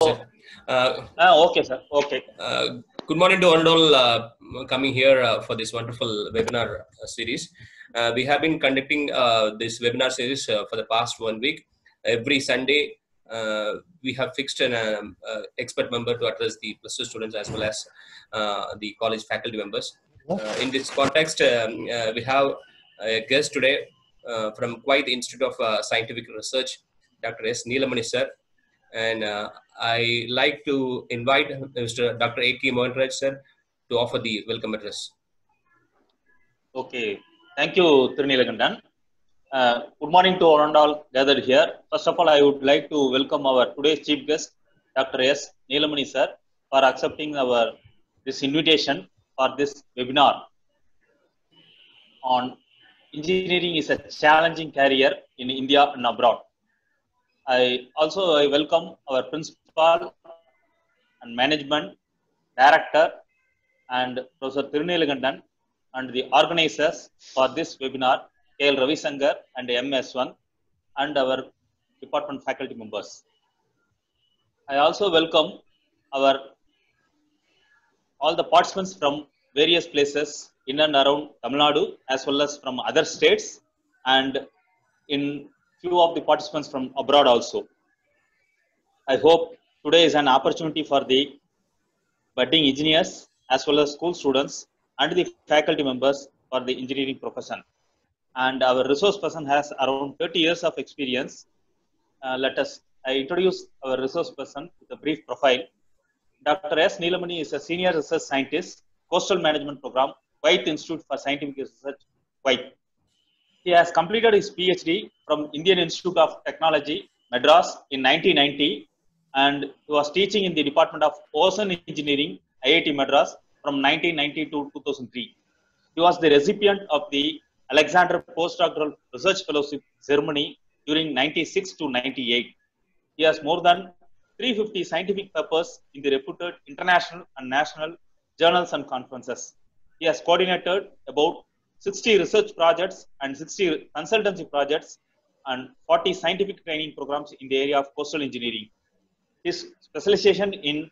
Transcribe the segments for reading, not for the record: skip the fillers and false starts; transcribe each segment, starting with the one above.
sir. Okay, sir. Okay. Good morning to all coming here for this wonderful webinar series. We have been conducting this webinar series for the past 1 week. Every Sunday, we have fixed an expert member to address the plus 2 students as well as the college faculty members. In this context, we have a guest today from Kuwait Institute of Scientific Research, Dr. S. Neelamani sir. And I like to invite Mr. Dr. A.K. Mohanraj sir to offer the welcome address. Okay. Thank you, Tirunilakandan. Good morning to all and all gathered here. First of all, I would like to welcome our today's chief guest, Dr. S. Neelamani sir, for accepting this invitation for this webinar on engineering is a challenging career in India and abroad. I welcome our principal and management director and Professor Tirunilakandan and the organizers for this webinar, KL Ravisankar and MS1 and our department faculty members. I also welcome all the participants from various places in and around Tamil Nadu as well as from other states and in few of the participants from abroad also. I hope today is an opportunity for the budding engineers as well as school students and the faculty members for the engineering profession. And our resource person has around 30 years of experience. I introduce our resource person with a brief profile. Dr. S. Neelamani is a senior research scientist, Coastal Management Program, Kuwait Institute for Scientific Research, Kuwait. He has completed his PhD from Indian Institute of Technology, Madras in 1990, and he was teaching in the Department of Ocean Engineering, IIT Madras from 1990 to 2003. He was the recipient of the Alexander Postdoctoral Research Fellowship Germany during 96 to 98. He has more than 350 scientific papers in the reputed international and national journals and conferences. He has coordinated about 60 research projects and 60 consultancy projects and 40 scientific training programs in the area of coastal engineering. His specialization in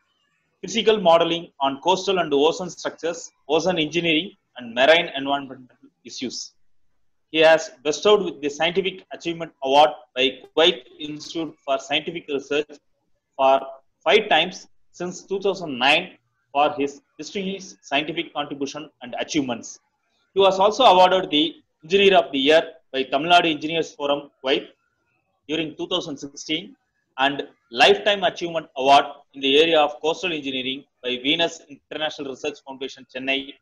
physical modeling on coastal and ocean structures, ocean engineering, and marine environmental issues. He has bestowed with the Scientific Achievement Award by Kuwait Institute for Scientific Research for 5 times since 2009 for his distinguished scientific contribution and achievements. He was also awarded the Engineer of the Year by Tamil Nadu Engineers Forum Kuwait during 2016 and Lifetime Achievement Award in the area of coastal engineering by Venus International Research Foundation Chennai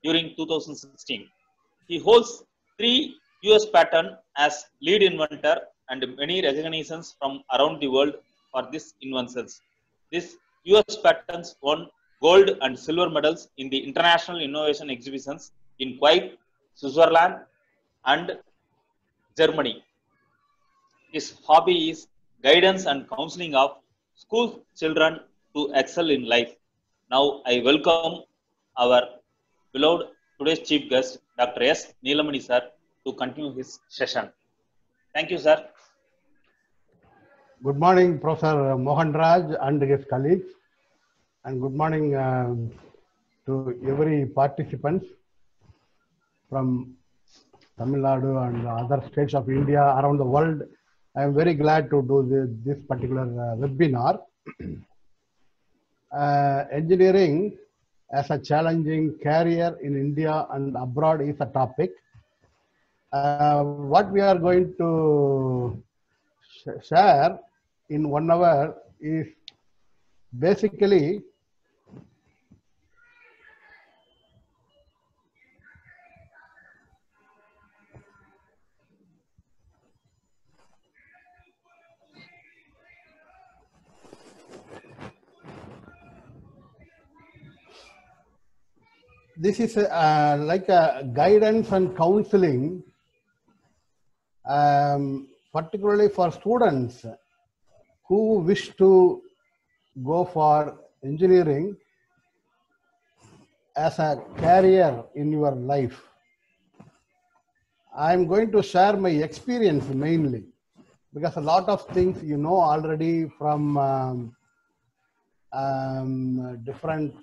during 2016. He holds 3 US patents as lead inventor and many recognitions from around the world for these inventions. These US patents won gold and silver medals in the international innovation exhibitions in Kuwait, Switzerland, and Germany. His hobby is guidance and counseling of school children to excel in life. Now I welcome our beloved today's chief guest, Dr. S. Neelamani sir, to continue his session. Thank you, sir. Good morning, Professor Mohanraj and his colleagues, and good morning to every participant from Tamil Nadu and other states of India around the world. I am very glad to do this particular webinar. Engineering as a challenging career in India and abroad is a topic. What we are going to share in 1 hour is basically this is like a guidance and counseling, particularly for students who wish to go for engineering as a career in your life. I'm going to share my experience mainly, because a lot of things you know already from different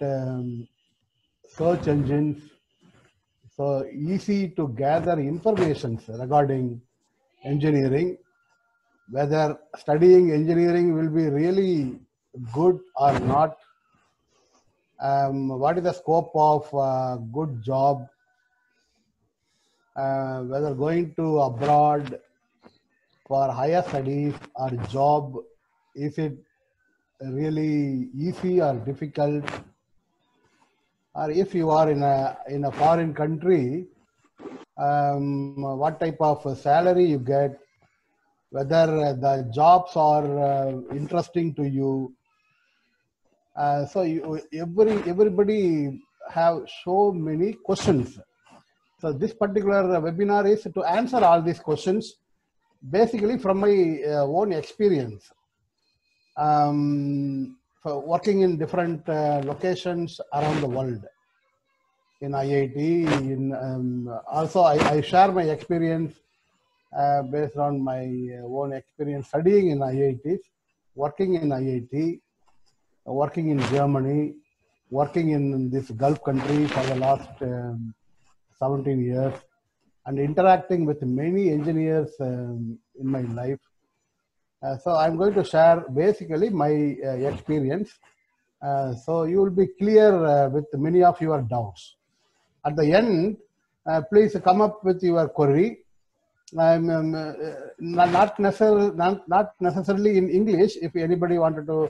search engines. So easy to gather information regarding engineering. Whether studying engineering will be really good or not. What is the scope of good job? Whether going to abroad for higher studies or job, is it really easy or difficult? Or if you are in a foreign country, what type of salary you get? Whether the jobs are interesting to you. So everybody have so many questions. So this particular webinar is to answer all these questions, basically from my own experience. For working in different locations around the world, in IIT, also I share my experience based on my own experience studying in IITs, working in IIT, working in Germany, working in this Gulf country for the last 17 years, and interacting with many engineers in my life. So I'm going to share basically my experience. So you will be clear with many of your doubts. At the end, please come up with your query. Not necessarily in English. If anybody wanted to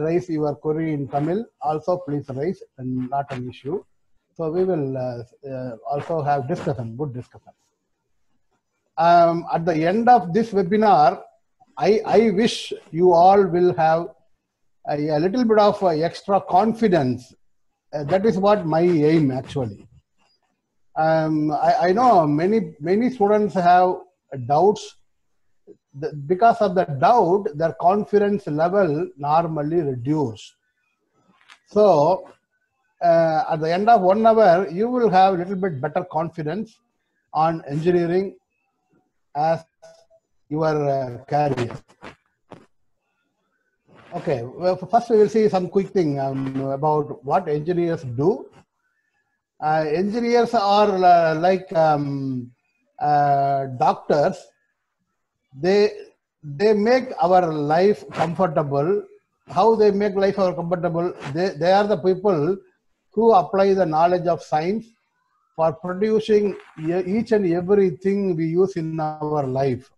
raise your query in Tamil, also please raise, and not an issue. So we will also have discussion, good discussion. At the end of this webinar, I wish you all will have a little bit of extra confidence. That is what my aim actually. I know many students have doubts. Because of the doubt, their confidence level normally reduce. So at the end of 1 hour, you will have a little bit better confidence on engineering as your career. Okay, well, first we will see some quick thing about what engineers do. Engineers are like doctors. They make our life comfortable. How they make life comfortable? They are the people who apply the knowledge of science for producing each and everything we use in our life.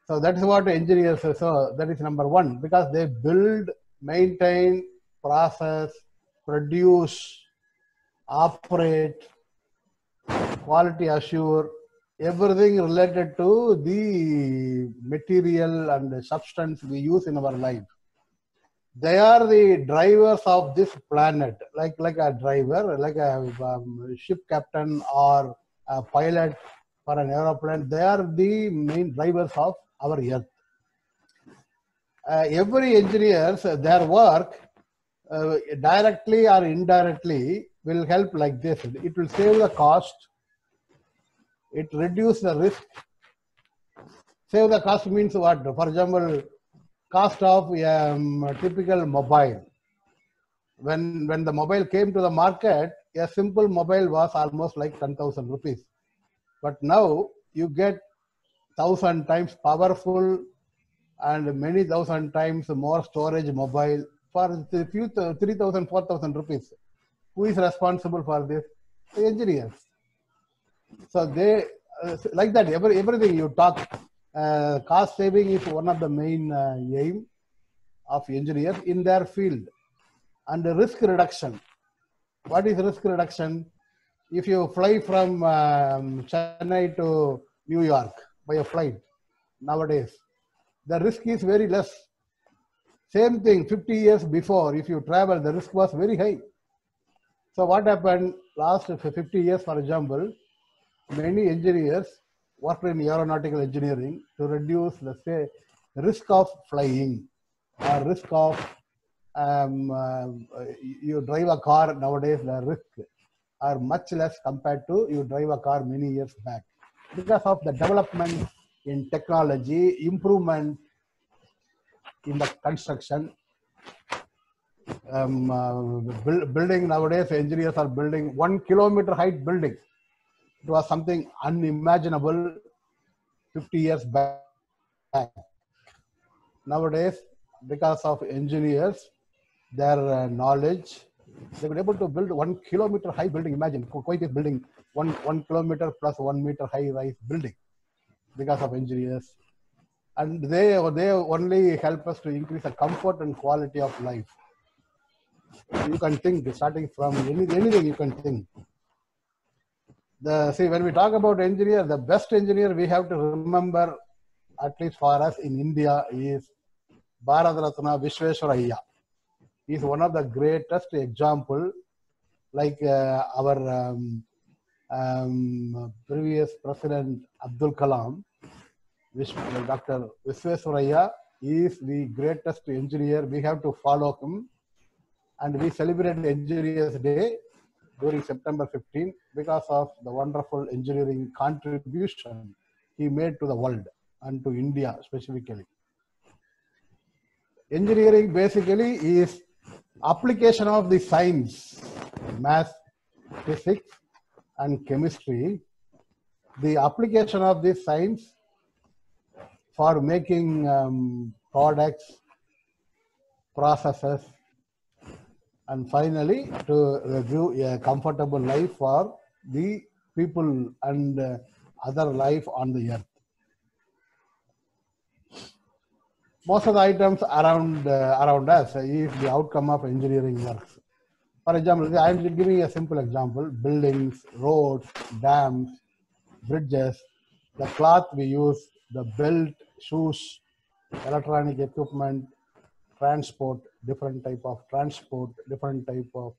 So that is what engineers, so that is number one, because they build, maintain, process, produce, operate, quality assure, everything related to the material and the substance we use in our life. They are the drivers of this planet, like a driver, like a ship captain or a pilot for an aeroplane. They are the main drivers of our earth. Every engineer, their work directly or indirectly will help like this. It will save the cost. It reduce the risk. Save the cost means what? For example, cost of a typical mobile. When the mobile came to the market, a simple mobile was almost like 10,000 rupees. But now you get 1,000 times powerful and many thousand times more storage mobile for 3,000, 4,000 rupees. Who is responsible for this? The engineers. So they, like that, everything you talk, cost saving is one of the main aim of engineers in their field. And the risk reduction. What is risk reduction? If you fly from Chennai to New York by a flight nowadays, the risk is very less. Same thing 50 years before, if you travel, the risk was very high. So what happened last 50 years, for example, many engineers worked in aeronautical engineering to reduce, let's say, risk of flying or risk of you drive a car nowadays, the risk are much less compared to you drive a car many years back. Because of the development in technology, improvement in the construction, building nowadays, engineers are building 1 kilometer height building. It was something unimaginable 50 years back. Nowadays, because of engineers, their knowledge, they were able to build 1 kilometer high building. Imagine, Kuwait is building 1 kilometer plus 1 meter high rise building because of engineers. And they only help us to increase the comfort and quality of life. You can think, starting from anything you can think. See, when we talk about engineer, the best engineer we have to remember, at least for us in India, is Bharat Ratna Visvesvaraya. He is one of the greatest example, like our previous president Abdul Kalam. Dr. Visvesvaraya is the greatest engineer. We have to follow him, and we celebrate Engineers Day during September 15 because of the wonderful engineering contribution he made to the world and to India specifically. Engineering basically is application of the science, math, physics, and chemistry. The application of this science for making products, processes, and finally to give a comfortable life for the people and other life on the earth. Most of the items around us is the outcome of engineering works. For example, I am giving a simple example: buildings, roads, dams, bridges, the cloth we use, the belt, shoes, electronic equipment, transport, different type of transport, different type of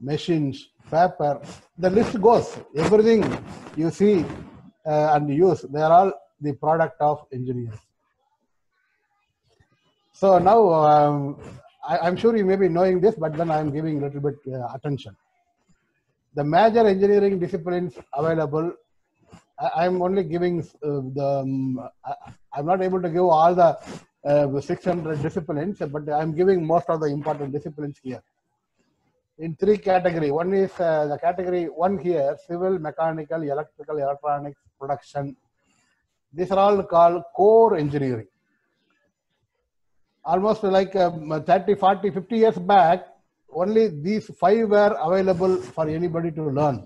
machines, paper. The list goes. Everything you see and use, they are all the product of engineers. So now, I'm sure you may be knowing this, but then I'm giving a little bit attention. The major engineering disciplines available, I'm only giving I'm not able to give all the 600 disciplines, but I'm giving most of the important disciplines here. In 3 categories. One is the category 1 here, civil, mechanical, electrical, electronics, production. These are all called core engineering. Almost like 30, 40, 50 years back, only these 5 were available for anybody to learn.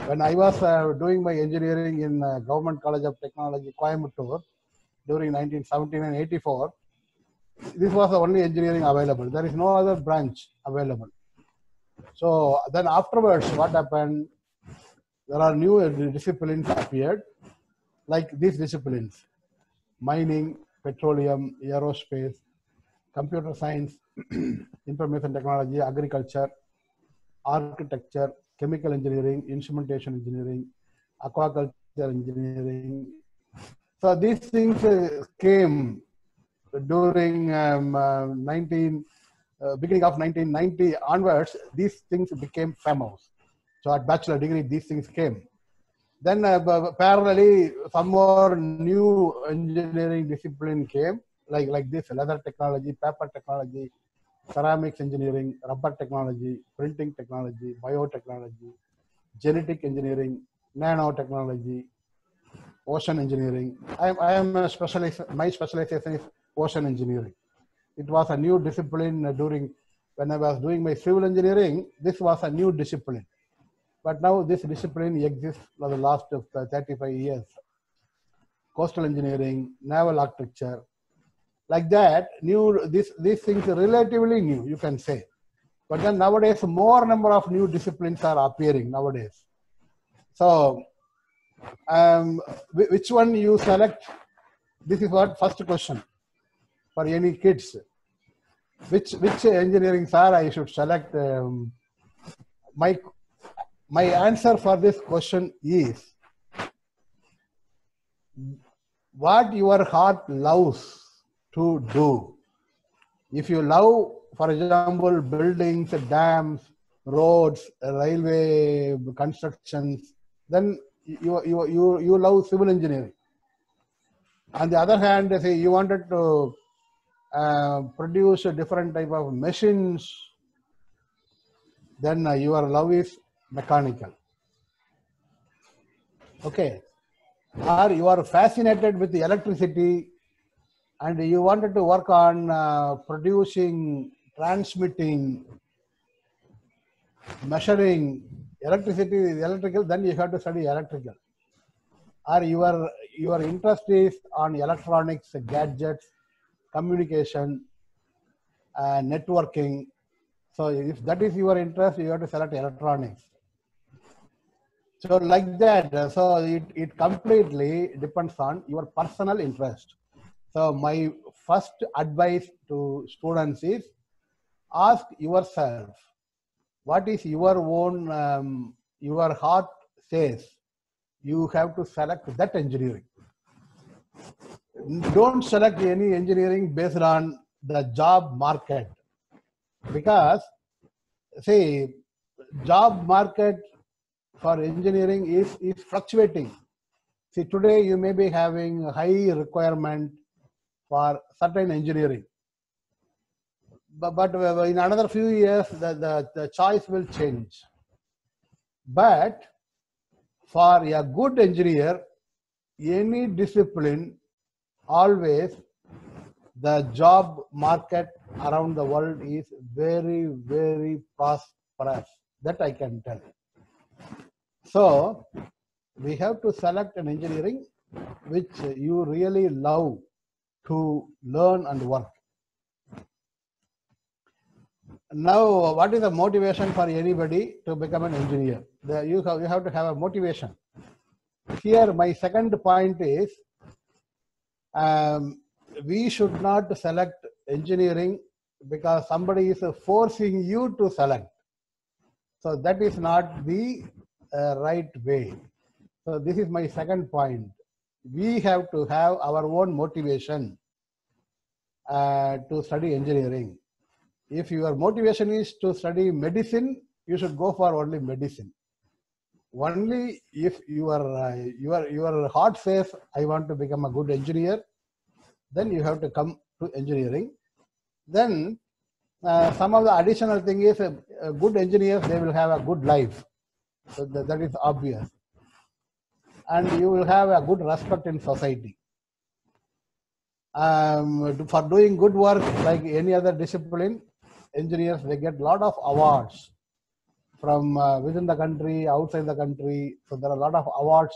When I was doing my engineering in Government College of Technology, Coimbatore, during 1979-84, this was the only engineering available. There is no other branch available. So then afterwards, what happened? There are new disciplines appeared, like these disciplines: mining, petroleum, aerospace, computer science, information technology, agriculture, architecture, chemical engineering, instrumentation engineering, aquaculture engineering. So these things came during beginning of 1990 onwards. These things became famous. So at bachelor degree, these things came. Then parallelly, some more new engineering discipline came, like this: leather technology, paper technology, ceramics engineering, rubber technology, printing technology, biotechnology, genetic engineering, nanotechnology, ocean engineering. I am a specialist. My specialization is ocean engineering. It was a new discipline during when I was doing my civil engineering. This was a new discipline, but now this discipline exists for the last 35 years. Coastal engineering, naval architecture, like that. These things are relatively new, you can say. But then nowadays, more number of new disciplines are appearing nowadays. So, which one you select? This is what first question for any kids. Which engineering, sir, I should select? My answer for this question is what your heart loves to do. If you love, for example, buildings, dams, roads, railway constructions, then you love civil engineering. On the other hand, say you wanted to produce a different type of machines then your love is mechanical. Okay. Or you are fascinated with the electricity and you wanted to work on producing, transmitting, measuring electricity, electrical, then you have to study electrical. Or your interest is on electronics, gadgets, communication, networking. So if that is your interest, you have to select electronics. So like that, so it completely depends on your personal interest. So my first advice to students is ask yourself, what is your own, your heart says, you have to select that engineering. Don't select any engineering based on the job market, because see, job market for engineering is fluctuating. See, today you may be having a high requirement for certain engineering, but in another few years the choice will change. But for a good engineer, any discipline, always the job market around the world is very, very prosperous. That I can tell. So we have to select an engineering which you really love to learn and work. Now, what is the motivation for anybody to become an engineer? You have to have a motivation. Here, my second point is, we should not select engineering because somebody is forcing you to select. So that is not the right way. So this is my second point. We have to have our own motivation to study engineering. If your motivation is to study medicine, you should go for only medicine. Only if your heart says, I want to become a good engineer, then you have to come to engineering. Then some of the additional thing is good engineers, they will have a good life. So that is obvious. And you will have a good respect in society. For doing good work like any other discipline, engineers, they get a lot of awards from within the country, outside the country. So there are a lot of awards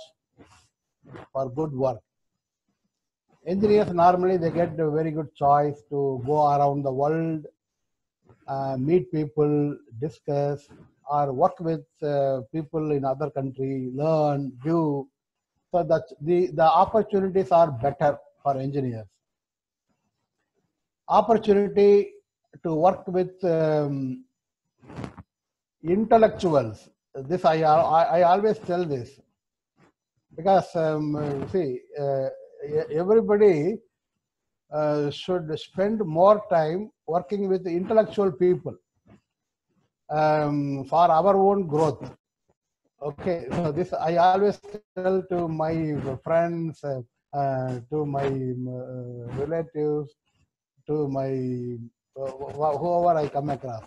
for good work. Engineers normally they get a very good choice to go around the world, meet people, discuss, or work with people in other country, learn, do. So that the opportunities are better for engineers. Opportunity to work with intellectuals. This I always tell this, because see, everybody should spend more time working with intellectual people for our own growth. Okay, so this I always tell to my friends, to my relatives, to my whoever I come across,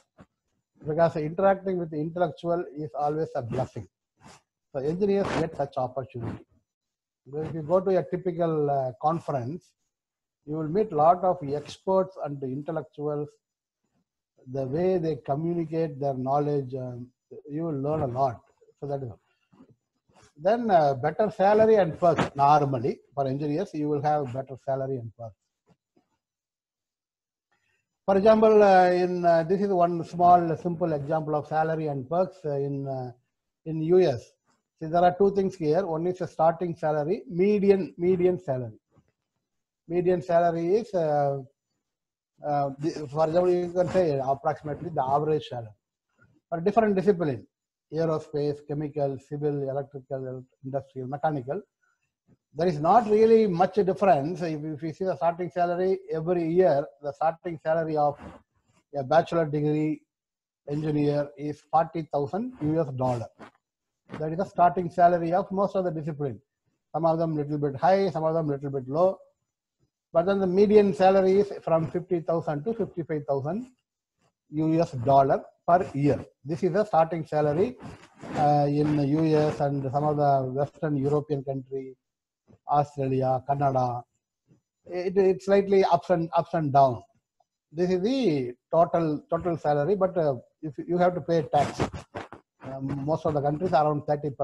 because interacting with the intellectual is always a blessing. So engineers get such opportunity. If you go to a typical conference, you will meet a lot of experts and intellectuals. The way they communicate their knowledge, you will learn a lot. So that is all. Then better salary and perks. Normally, for engineers, you will have better salary and perks. For example, this is one small, simple example of salary and perks in US. See, there are two things here. One is a starting salary, median salary. Median salary is, for example, you can say approximately the average salary. For different discipline, aerospace, chemical, civil, electrical, industrial, mechanical, there is not really much difference. If you see the starting salary every year, the starting salary of a bachelor degree engineer is $40,000 US. That is the starting salary of most of the discipline. Some of them little bit high, some of them little bit low. But then the median salary is from $50,000 to $55,000 US dollar per year. This is the starting salary in the US and some of the Western European country, Australia, Canada. It's slightly ups and down. This is the total salary, but if you have to pay tax, most of the countries around 30%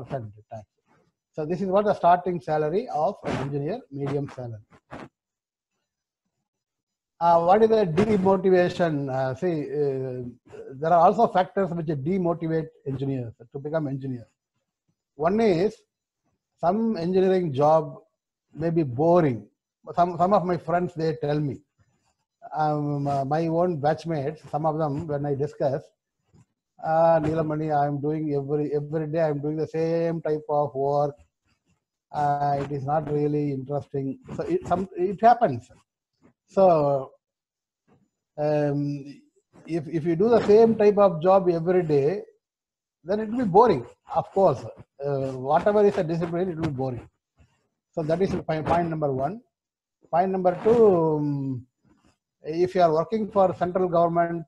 tax. So this is what the starting salary of an engineer, medium salary. What is the demotivation? There are also factors which demotivate engineers to become engineers. One is some engineering job may be boring. Some of my friends, they tell me, my own batchmates, some of them, when I discuss, Nilamani, I am doing every day, I am doing the same type of work. It is not really interesting. So it happens. So if you do the same type of job every day, then it will be boring. Of course, whatever is a discipline, it will be boring. So that is point number one. Point number two, if you are working for central government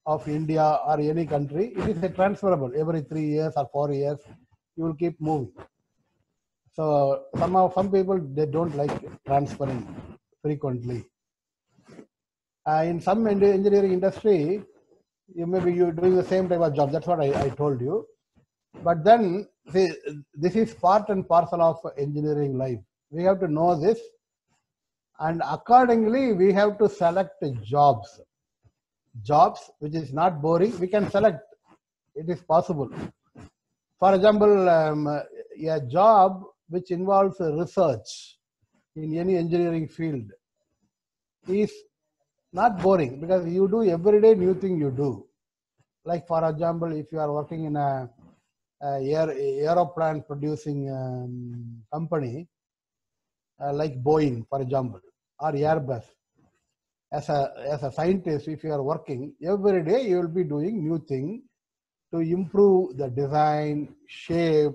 of India or any country, it is a transferable. Every 3 years or 4 years, you will keep moving. So some people, they don't like transferring frequently. In some engineering industry, you're doing the same type of job. That's what I told you. But then, see, this is part and parcel of engineering life. We have to know this, and accordingly, we have to select jobs. Jobs which is not boring, we can select. It is possible. For example, a job which involves research in any engineering field is not boring, because you do everyday new thing you do. Like for example, if you are working in a aeroplane producing company, like Boeing, for example, or Airbus, as a scientist, if you are working every day, you will be doing new thing to improve the design, shape,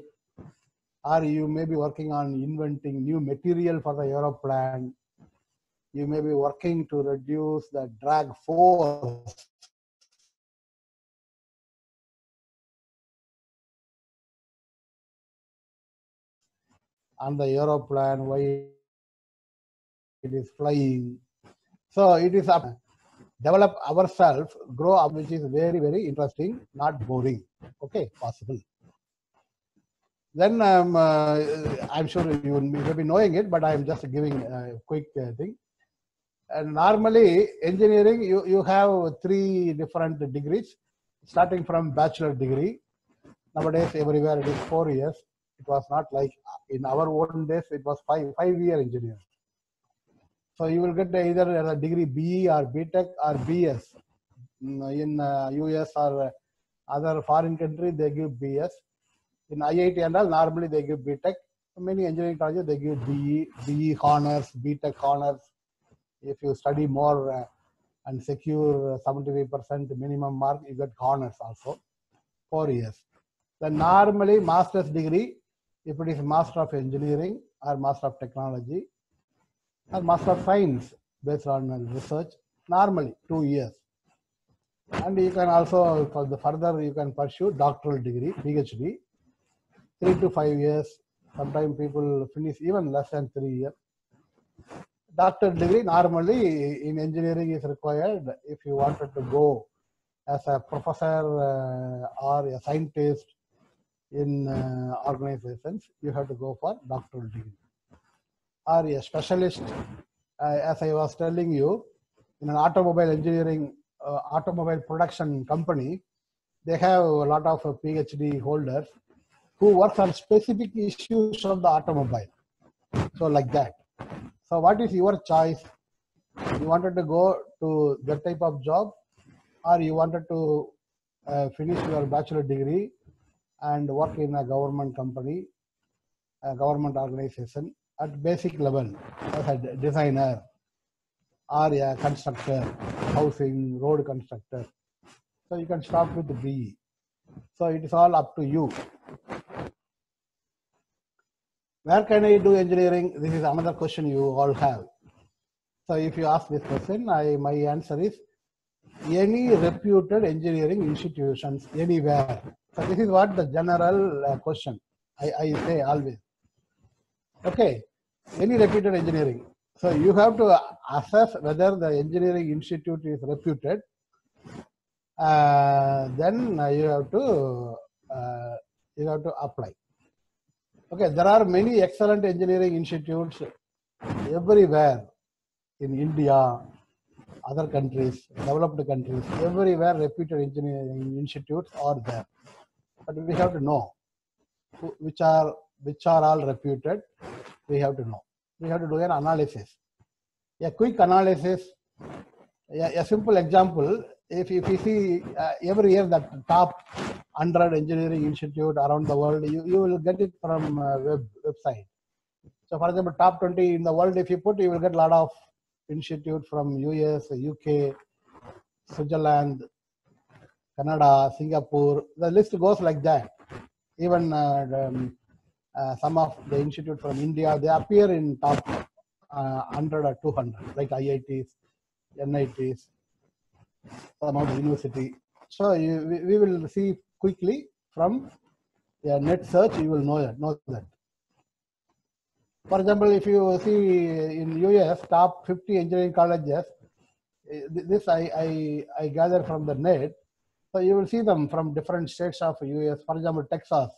or you may be working on inventing new material for the aeroplane. You may be working to reduce the drag force on the aeroplane while it is flying. So it is develop ourselves, grow up, which is very, very interesting, not boring. Okay, possible. Then I'm sure you may be knowing it, but I'm just giving a quick thing. And normally, engineering, you have 3 different degrees, starting from bachelor degree. Nowadays, everywhere it is 4 years. It was not like in our old days, it was 5-year engineering. So you will get either a degree BE or BTech or BS. In US or other foreign country, they give BS. In IIT and all, normally they give BTech. Many engineering colleges, they give BE honors, BTech honors. If you study more and secure 75% minimum mark, you get honors also, 4 years. Then normally master's degree, if it is Master of Engineering or Master of Technology or Master of Science based on research, normally 2 years. And you can also, for the further, you can pursue doctoral degree, PhD, 3 to 5 years. Sometimes people finish even less than 3 years. Doctor degree normally in engineering is required if you wanted to go as a professor or a scientist in organizations, you have to go for doctoral degree. Or a specialist, as I was telling you, in an automobile engineering, automobile production company, they have a lot of PhD holders who work on specific issues of the automobile. So like that. So what is your choice? You wanted to go to that type of job, or you wanted to finish your bachelor degree and work in a government company, a government organization at basic level as a designer or a constructor, housing, road constructor. So you can start with the BE. So it is all up to you. Where can I do engineering? This is another question you all have. So if you ask this question, my answer is any reputed engineering institutions anywhere. So this is what the general question I say always. Okay, any reputed engineering. So you have to assess whether the engineering institute is reputed. Then you have to apply. Okay, there are many excellent engineering institutes everywhere in India, other countries, developed countries, everywhere reputed engineering institutes are there. But we have to know which are all reputed. We have to know. We have to do an analysis. A quick analysis. A simple example. If you see every year that top 100 engineering institute around the world, you will get it from website. So for example, top 20 in the world, if you put, you will get a lot of institute from US, UK, Switzerland, Canada, Singapore. The list goes like that. Even some of the institute from India, they appear in top 100 or 200, like IITs, NITs, some of the university. So we will see quickly from a net search, you will know that. For example, if you see in US, top 50 engineering colleges, this I gather from the net. So you will see them from different states of US. For example, Texas,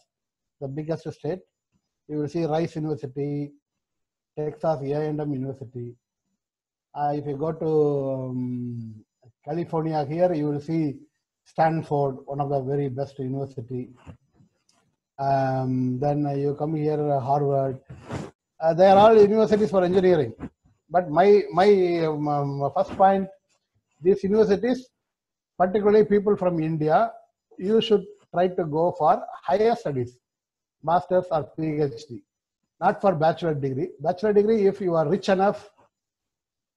the biggest state. You will see Rice University, Texas A&M University. If you go to California here, you will see Stanford, one of the very best university. Then you come here, Harvard. They are all universities for engineering. But my first point, these universities, particularly people from India, you should try to go for higher studies, master's or PhD, not for bachelor degree. Bachelor degree, if you are rich enough,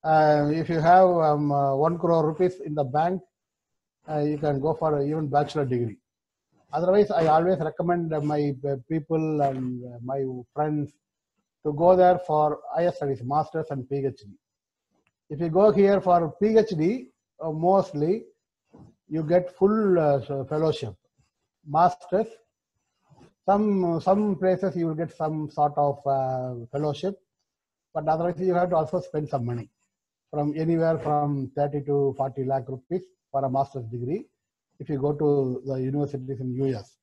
if you have 1 crore rupees in the bank, you can go for even bachelor degree. Otherwise, I always recommend my people and my friends to go there for higher studies, masters and PhD. If you go here for PhD, mostly you get full fellowship. Masters, some places you will get some sort of fellowship, but otherwise you have to also spend some money, from anywhere from 30 to 40 lakh rupees for a master's degree if you go to the universities in US.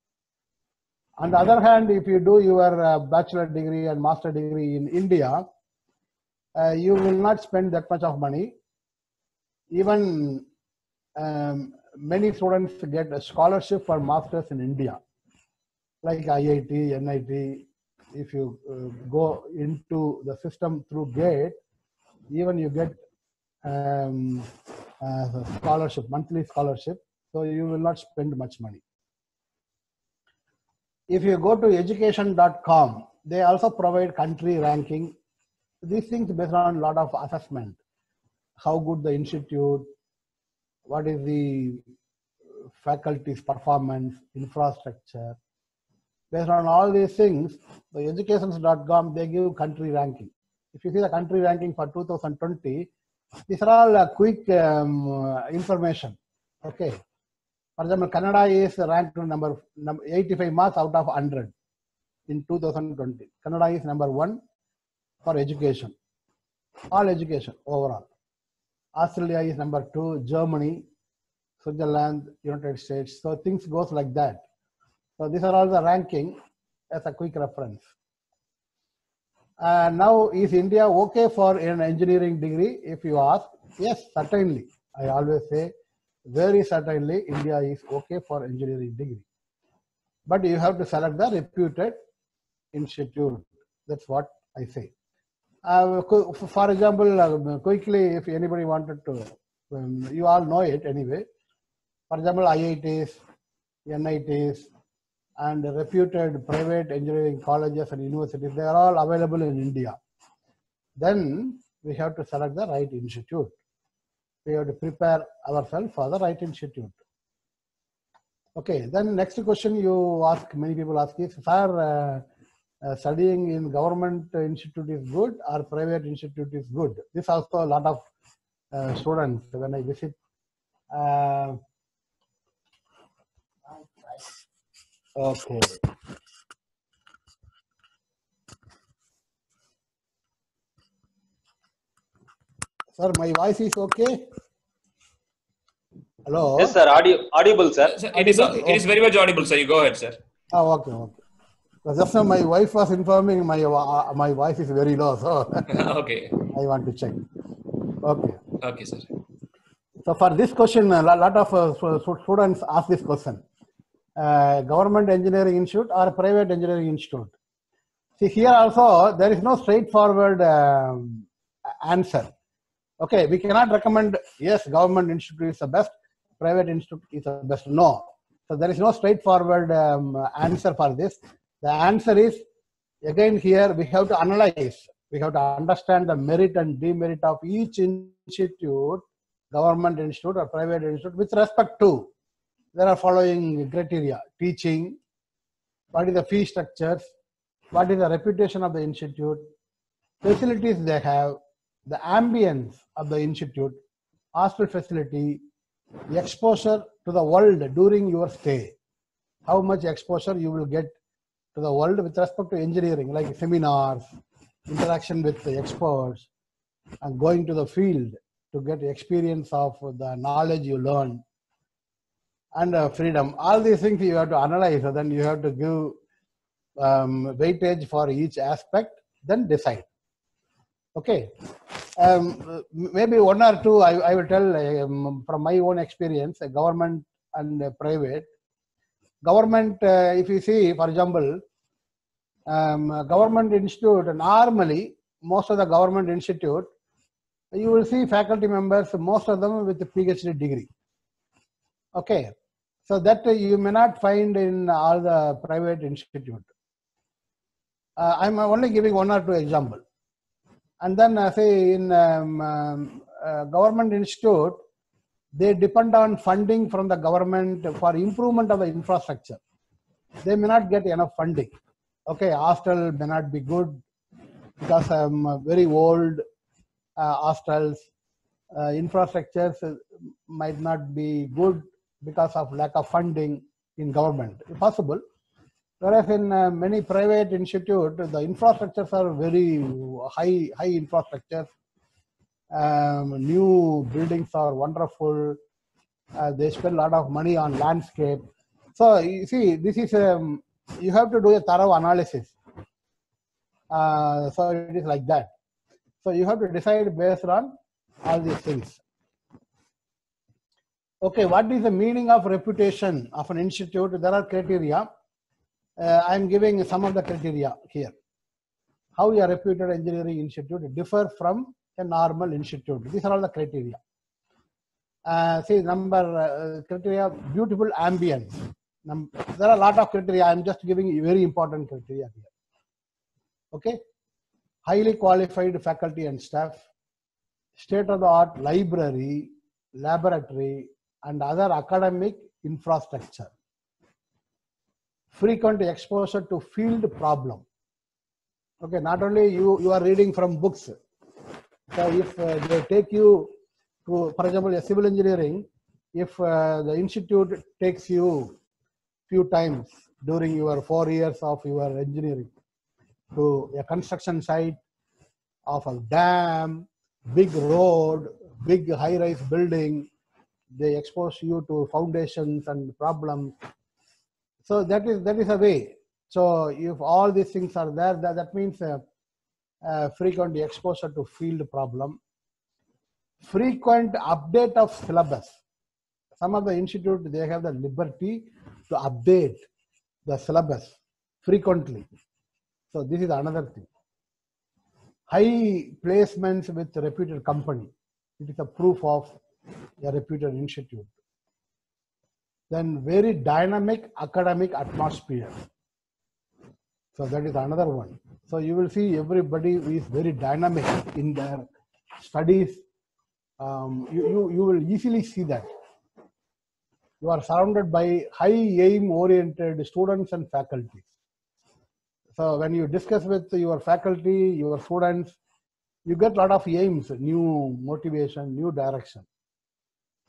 On the other hand, if you do your bachelor degree and master degree in India, you will not spend that much of money. Even many students get a scholarship for masters in India, like IIT, NIT. If you go into the system through GATE, even you get scholarship, monthly scholarship, so you will not spend much money. If you go to education.com, they also provide country ranking. These things based on a lot of assessment. How good the institute, what is the faculty's performance, infrastructure. Based on all these things, the education.com, they give country ranking. If you see the country ranking for 2020, these are all quick information. Okay. For example, Canada is ranked number 85 marks out of 100 in 2020. Canada is number 1 for education, all education overall. Australia is number 2, Germany, Switzerland, United States. So things goes like that. So these are all the ranking as a quick reference. Now, is India okay for an engineering degree? If you ask, yes, certainly. I always say, very certainly, India is okay for engineering degree. But you have to select the reputed institute. That's what I say. For example, quickly, if anybody wanted to, you all know it anyway. For example, IITs, NITs, and reputed private engineering colleges and universities, they are all available in India. Then we have to select the right institute. We have to prepare ourselves for the right institute. Okay, then next question you ask, many people ask is, sir, studying in government institute is good or private institute is good? This also a lot of students, when I visit Okay. Sir, my voice is okay? Hello? Yes, sir. Audible, sir. Sir, it is very much audible, sir. You go ahead, sir. Oh, okay, okay. So just now my wife was informing my voice is very low, so Okay. I want to check. Okay. Okay, sir. So for this question, a lot of students ask this question. Government engineering institute or private engineering institute? See, here also there is no straightforward answer. Okay, we cannot recommend, yes, government institute is the best, private institute is the best. No. So there is no straightforward answer for this. The answer is, again, here we have to analyze. We have to understand the merit and demerit of each institute, government institute or private institute, with respect to, there are following criteria: teaching, what is the fee structures, what is the reputation of the institute, facilities they have, the ambience of the institute, hostel facility, exposure to the world during your stay. How much exposure you will get to the world with respect to engineering, like seminars, interaction with the experts, and going to the field to get experience of the knowledge you learn, and freedom. All these things you have to analyze, and then you have to give weightage for each aspect, then decide. Okay. Maybe one or two I will tell from my own experience, government and private. Government, if you see, for example, government institute, normally, most of the government institute, you will see faculty members, most of them with a PhD degree. Okay. So that you may not find in all the private institute. I'm only giving one or two examples. And then say in government institute, they depend on funding from the government for improvement of the infrastructure. They may not get enough funding. Okay, hostel may not be good because very old hostels, infrastructures might not be good because of lack of funding in government. It's possible. Whereas in many private institutes, the infrastructures are very high infrastructure. New buildings are wonderful. They spend a lot of money on landscape. So you see, this is you have to do a thorough analysis. So it is like that. So you have to decide based on all these things. Okay, what is the meaning of reputation of an institute? There are criteria. I am giving some of the criteria here. How a reputed engineering institute differ from a normal institute. These are all the criteria. See, number criteria, beautiful ambience. There are a lot of criteria. I am just giving very important criteria here. Okay, highly qualified faculty and staff, state-of-the-art library, laboratory, and other academic infrastructure. Frequent exposure to field problem. Okay, not only you are reading from books. So if they take you to, for example, a civil engineering, if the institute takes you few times during your 4 years of your engineering to a construction site of a dam, big road, big high-rise building, they expose you to foundations and problems. So that is a way. So if all these things are there, that means frequent exposure to field problem, frequent update of syllabus. Some of the institutes, they have the liberty to update the syllabus frequently. So this is another thing. High placements with a reputed company. It is a proof of a reputed institute. Then very dynamic academic atmosphere. So that is another one. So you will see everybody is very dynamic in their studies. You will easily see that. You are surrounded by high aim oriented students and faculty. So when you discuss with your faculty, your students, you get a lot of aims, new motivation, new direction.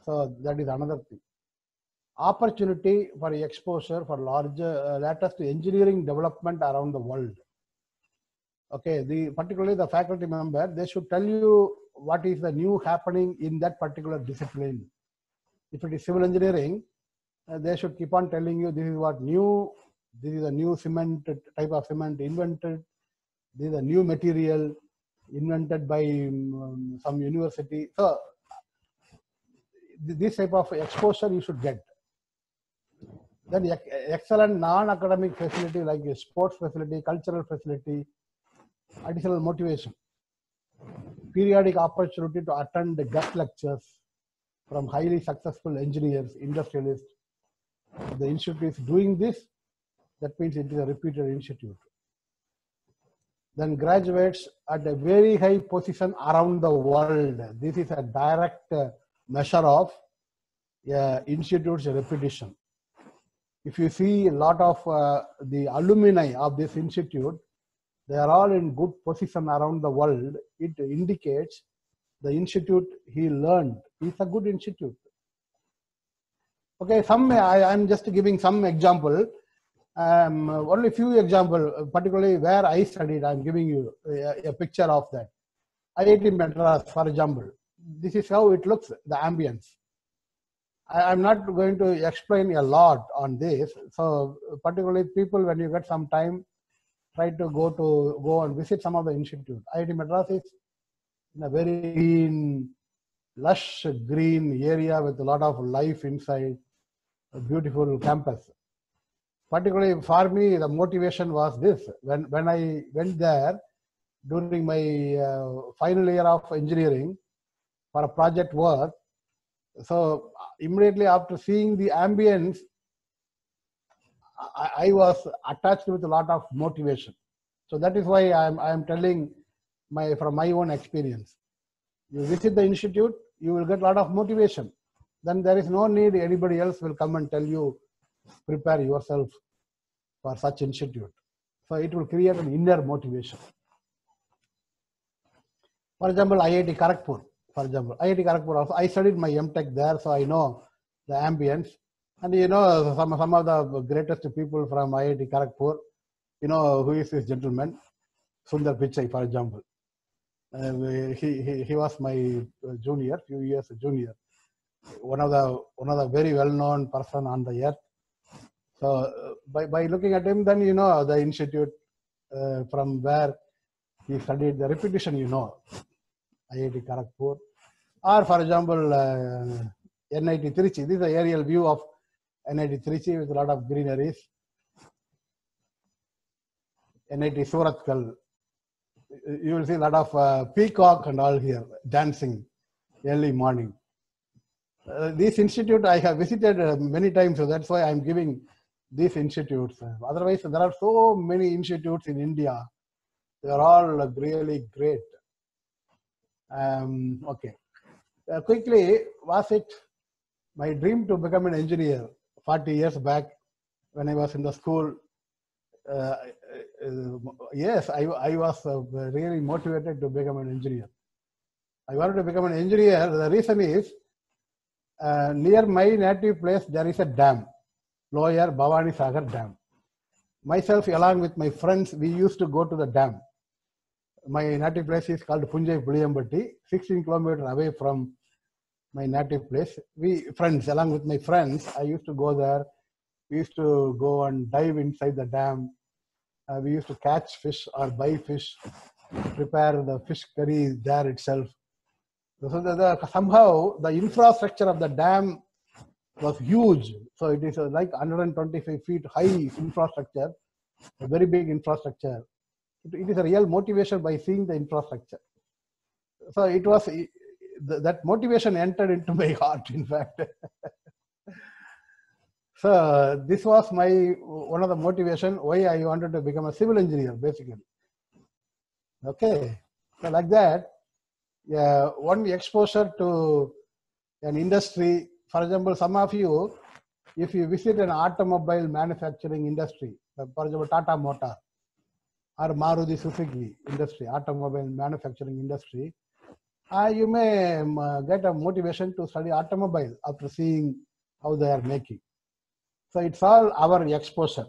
So that is another thing. Opportunity for exposure for larger, latest engineering development around the world. Okay, particularly the faculty member, they should tell you what is the new happening in that particular discipline. If it is civil engineering, they should keep on telling you this is what new, this is a new cement type of cement invented, this is a new material invented by some university. So this type of exposure you should get. Then excellent non-academic facility like a sports facility, cultural facility, additional motivation, periodic opportunity to attend the guest lectures from highly successful engineers, industrialists. The institute is doing this, that means it is a repeated institute. Then graduates at a very high position around the world. This is a direct measure of institute's reputation. If you see a lot of the alumni of this institute, they are all in good position around the world. It indicates the institute he learned is a good institute. Okay, I am just giving some example. Only few example, particularly where I studied. I am giving you a picture of that. IIT Madras, for example. This is how it looks, the ambience. I am not going to explain a lot on this. So particularly people, when you get some time, try to go and visit some of the institute. IIT Madras is in a very lush green area with a lot of life inside, a beautiful campus. Particularly for me, the motivation was this. When I went there during my final year of engineering for a project work, so immediately after seeing the ambience, I was attached with a lot of motivation. So that is why I am telling from my own experience. You visit the institute, you will get a lot of motivation. Then there is no need anybody else will come and tell you, prepare yourself for such institute. So it will create an inner motivation. For example, IIT Kharagpur. For example, IIT Kharagpur also, I studied my MTech there, so I know the ambience. And you know, some of the greatest people from IIT Kharagpur, you know, who is this gentleman? Sundar Pichai, for example. He was my junior, few years junior. One of the very well-known person on the earth. So by looking at him, then you know the institute from where he studied, the reputation, you know, IIT Kharagpur. Or for example, NIT Trichy. This is an aerial view of NIT Trichy with a lot of greeneries. NIT Surathkal. You will see a lot of peacock and all here dancing early morning. This institute I have visited many times, so that's why I'm giving these institutes. Otherwise, there are so many institutes in India. They are all really great. Okay. Quickly, was it my dream to become an engineer 40 years back when I was in the school? Yes, I was really motivated to become an engineer. I wanted to become an engineer. The reason is, near my native place, there is a dam, Lower Bhavani Sagar Dam. Myself, along with my friends, we used to go to the dam. My native place is called Punjai Puliyambatti, 16 kilometers away from my native place. Along with my friends, I used to go there. We used to go and dive inside the dam. We used to catch fish or buy fish, prepare the fish curry there itself. So somehow the infrastructure of the dam was huge. So it is like 125 feet high infrastructure, a very big infrastructure. It is a real motivation by seeing the infrastructure. So it was, that motivation entered into my heart, in fact. So this was one of the motivation why I wanted to become a civil engineer, basically. Okay, so like that, one exposure to an industry. For example, some of you, if you visit an automobile manufacturing industry, for example, Tata Motor or Maruti Suzuki industry, automobile manufacturing industry, you may get a motivation to study automobile after seeing how they are making. So it's all our exposure.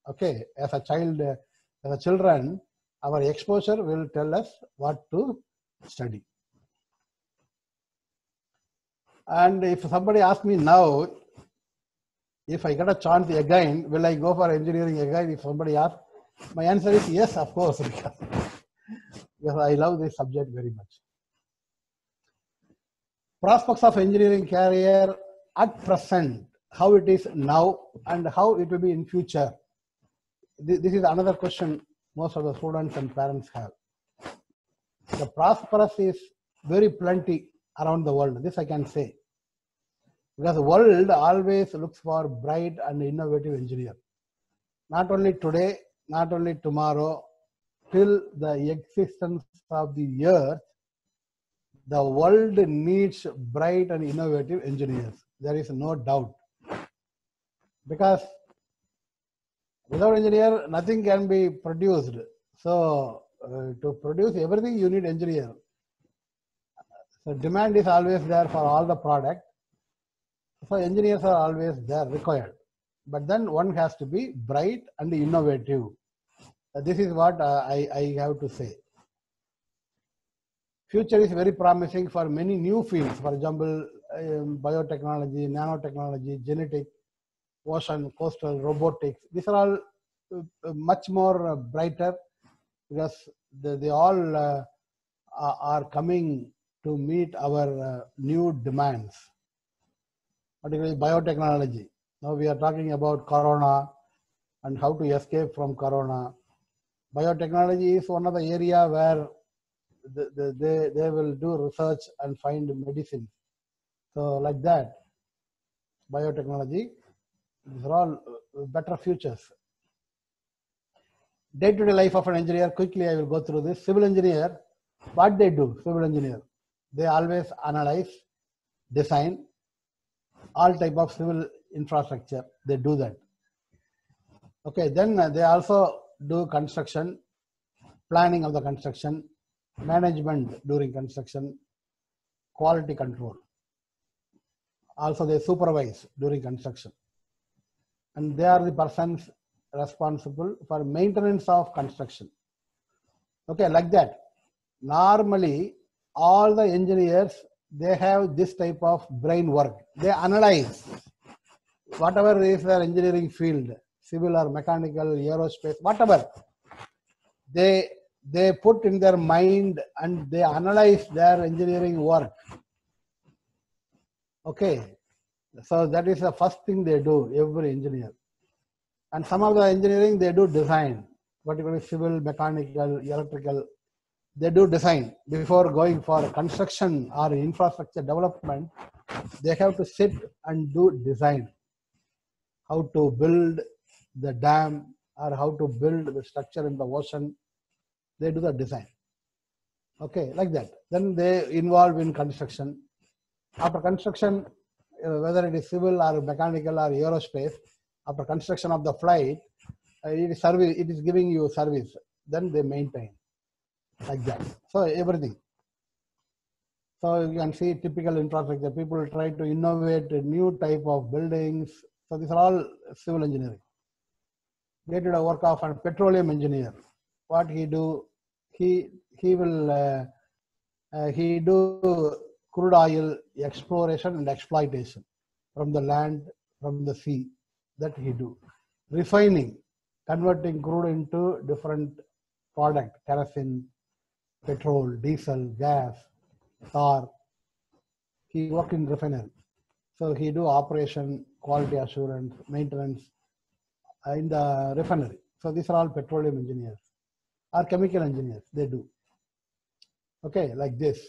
Okay, as a child, as a children, our exposure will tell us what to study. And if somebody asks me now, if I get a chance again, will I go for engineering again? If somebody asks, my answer is yes, of course, because I love this subject very much. Prospects of engineering career at present, how it is now and how it will be in future. This is another question most of the students and parents have. The prosperous is very plenty around the world. This I can say. Because the world always looks for bright and innovative engineer. Not only today, not only tomorrow, till the existence of the earth, the world needs bright and innovative engineers. There is no doubt. Because without engineer, nothing can be produced. So to produce everything, you need engineer. So demand is always there for all the product. So engineers are always there, required. But then one has to be bright and innovative. This is what I have to say. Future is very promising for many new fields. For example, biotechnology, nanotechnology, genetic, ocean, coastal, robotics. These are all much more brighter because they all are coming to meet our new demands. Particularly biotechnology. Now we are talking about corona and how to escape from corona. Biotechnology is one of the area where they will do research and find medicine. So like that, biotechnology, these are all better futures. Day-to-day life of an engineer, quickly I will go through this. Civil engineer, what they do, civil engineer, they always analyze, design, all type of civil infrastructure, they do that. Okay, then they also do construction, planning of the construction, management during construction, quality control. Also they supervise during construction. And they are the persons responsible for maintenance of construction. Okay, like that. Normally, all the engineers, they have this type of brain work. They analyze whatever is their engineering field, civil or mechanical, aerospace, whatever. They put in their mind and they analyze their engineering work. Okay, so that is the first thing they do, every engineer. And some of the engineering, they do design, particularly civil, mechanical, electrical. They do design. Before going for construction or infrastructure development, they have to sit and do design. How to build the dam or how to build the structure in the ocean. They do the design. Okay, like that. Then they involve in construction. After construction, whether it is civil or mechanical or aerospace, after construction of the flight, it is giving you service. Then they maintain. Like that. So everything. So you can see typical infrastructure. People try to innovate a new type of buildings. So these are all civil engineering. They did a work of a petroleum engineer. What he do? He will he do crude oil exploration and exploitation from the land, from the sea. That he do. Refining, converting crude into different product, kerosene, petrol, diesel, gas, tar. He work in refinery. So he do operation, quality assurance, maintenance in the refinery. So these are all petroleum engineers or chemical engineers, they do. Okay, like this.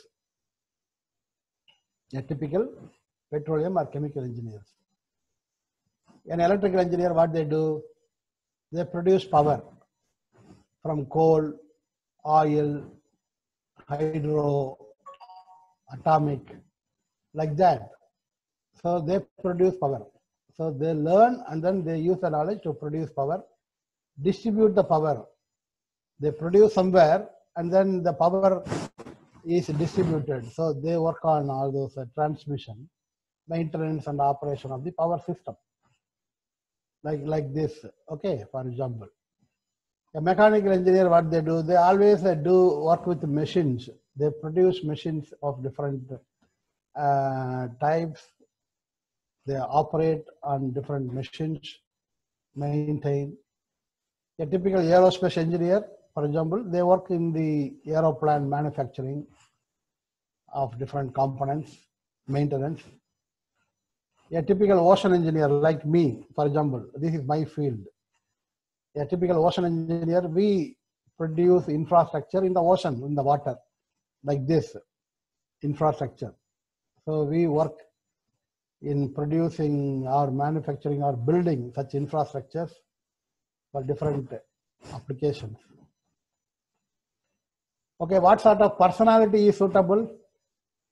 A typical petroleum or chemical engineers. An electrical engineer, what they do? They produce power from coal, oil, hydro, atomic, like that. So they produce power. So they learn and then they use the knowledge to produce power, distribute the power. They produce somewhere and then the power is distributed. So they work on all those transmission, maintenance and operation of the power system. Like this, okay, for example. A mechanical engineer, what they do, they always do work with machines. They produce machines of different types. They operate on different machines, maintain. A typical aerospace engineer, for example, they work in the aeroplane manufacturing of different components, maintenance. A typical ocean engineer like me, for example, this is my field. A typical ocean engineer, we produce infrastructure in the ocean, in the water, like this infrastructure. So we work in producing or manufacturing or building such infrastructures for different applications. Okay, what sort of personality is suitable?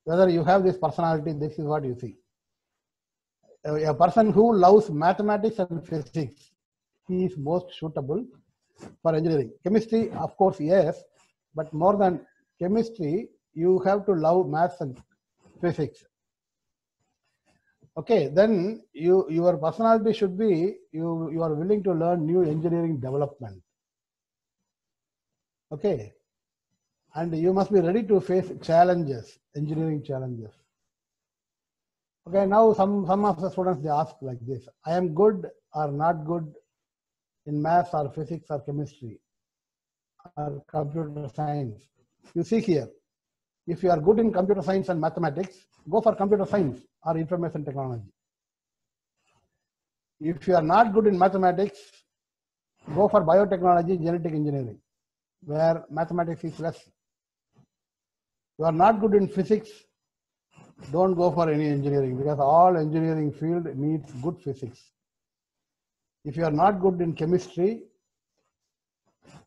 Whether you have this personality, this is what you see. A person who loves mathematics and physics, he is most suitable for engineering. Chemistry, of course, yes, but more than chemistry, you have to love maths and physics. Okay, then your personality should be you are willing to learn new engineering development. Okay, and you must be ready to face challenges, engineering challenges. Okay, now some of the students, they ask like this: I am good or not good in maths or physics or chemistry or computer science. You see here, if you are good in computer science and mathematics, go for computer science or information technology. If you are not good in mathematics, go for biotechnology, genetic engineering, where mathematics is less. You are not good in physics, don't go for any engineering, because all engineering field needs good physics. If you are not good in chemistry,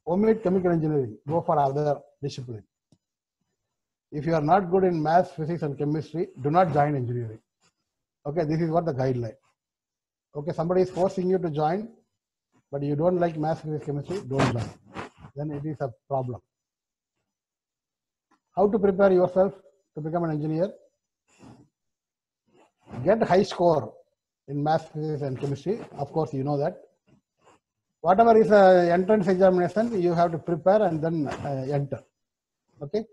omit chemical engineering, go for other discipline. If you are not good in maths, physics and chemistry, do not join engineering. Okay, this is what the guideline. Okay, somebody is forcing you to join, but you don't like maths, physics, chemistry, don't join. Then it is a problem. How to prepare yourself to become an engineer? Get high score in maths, physics and chemistry. Of course, you know that. Whatever is entrance examination, you have to prepare and then enter. Okay.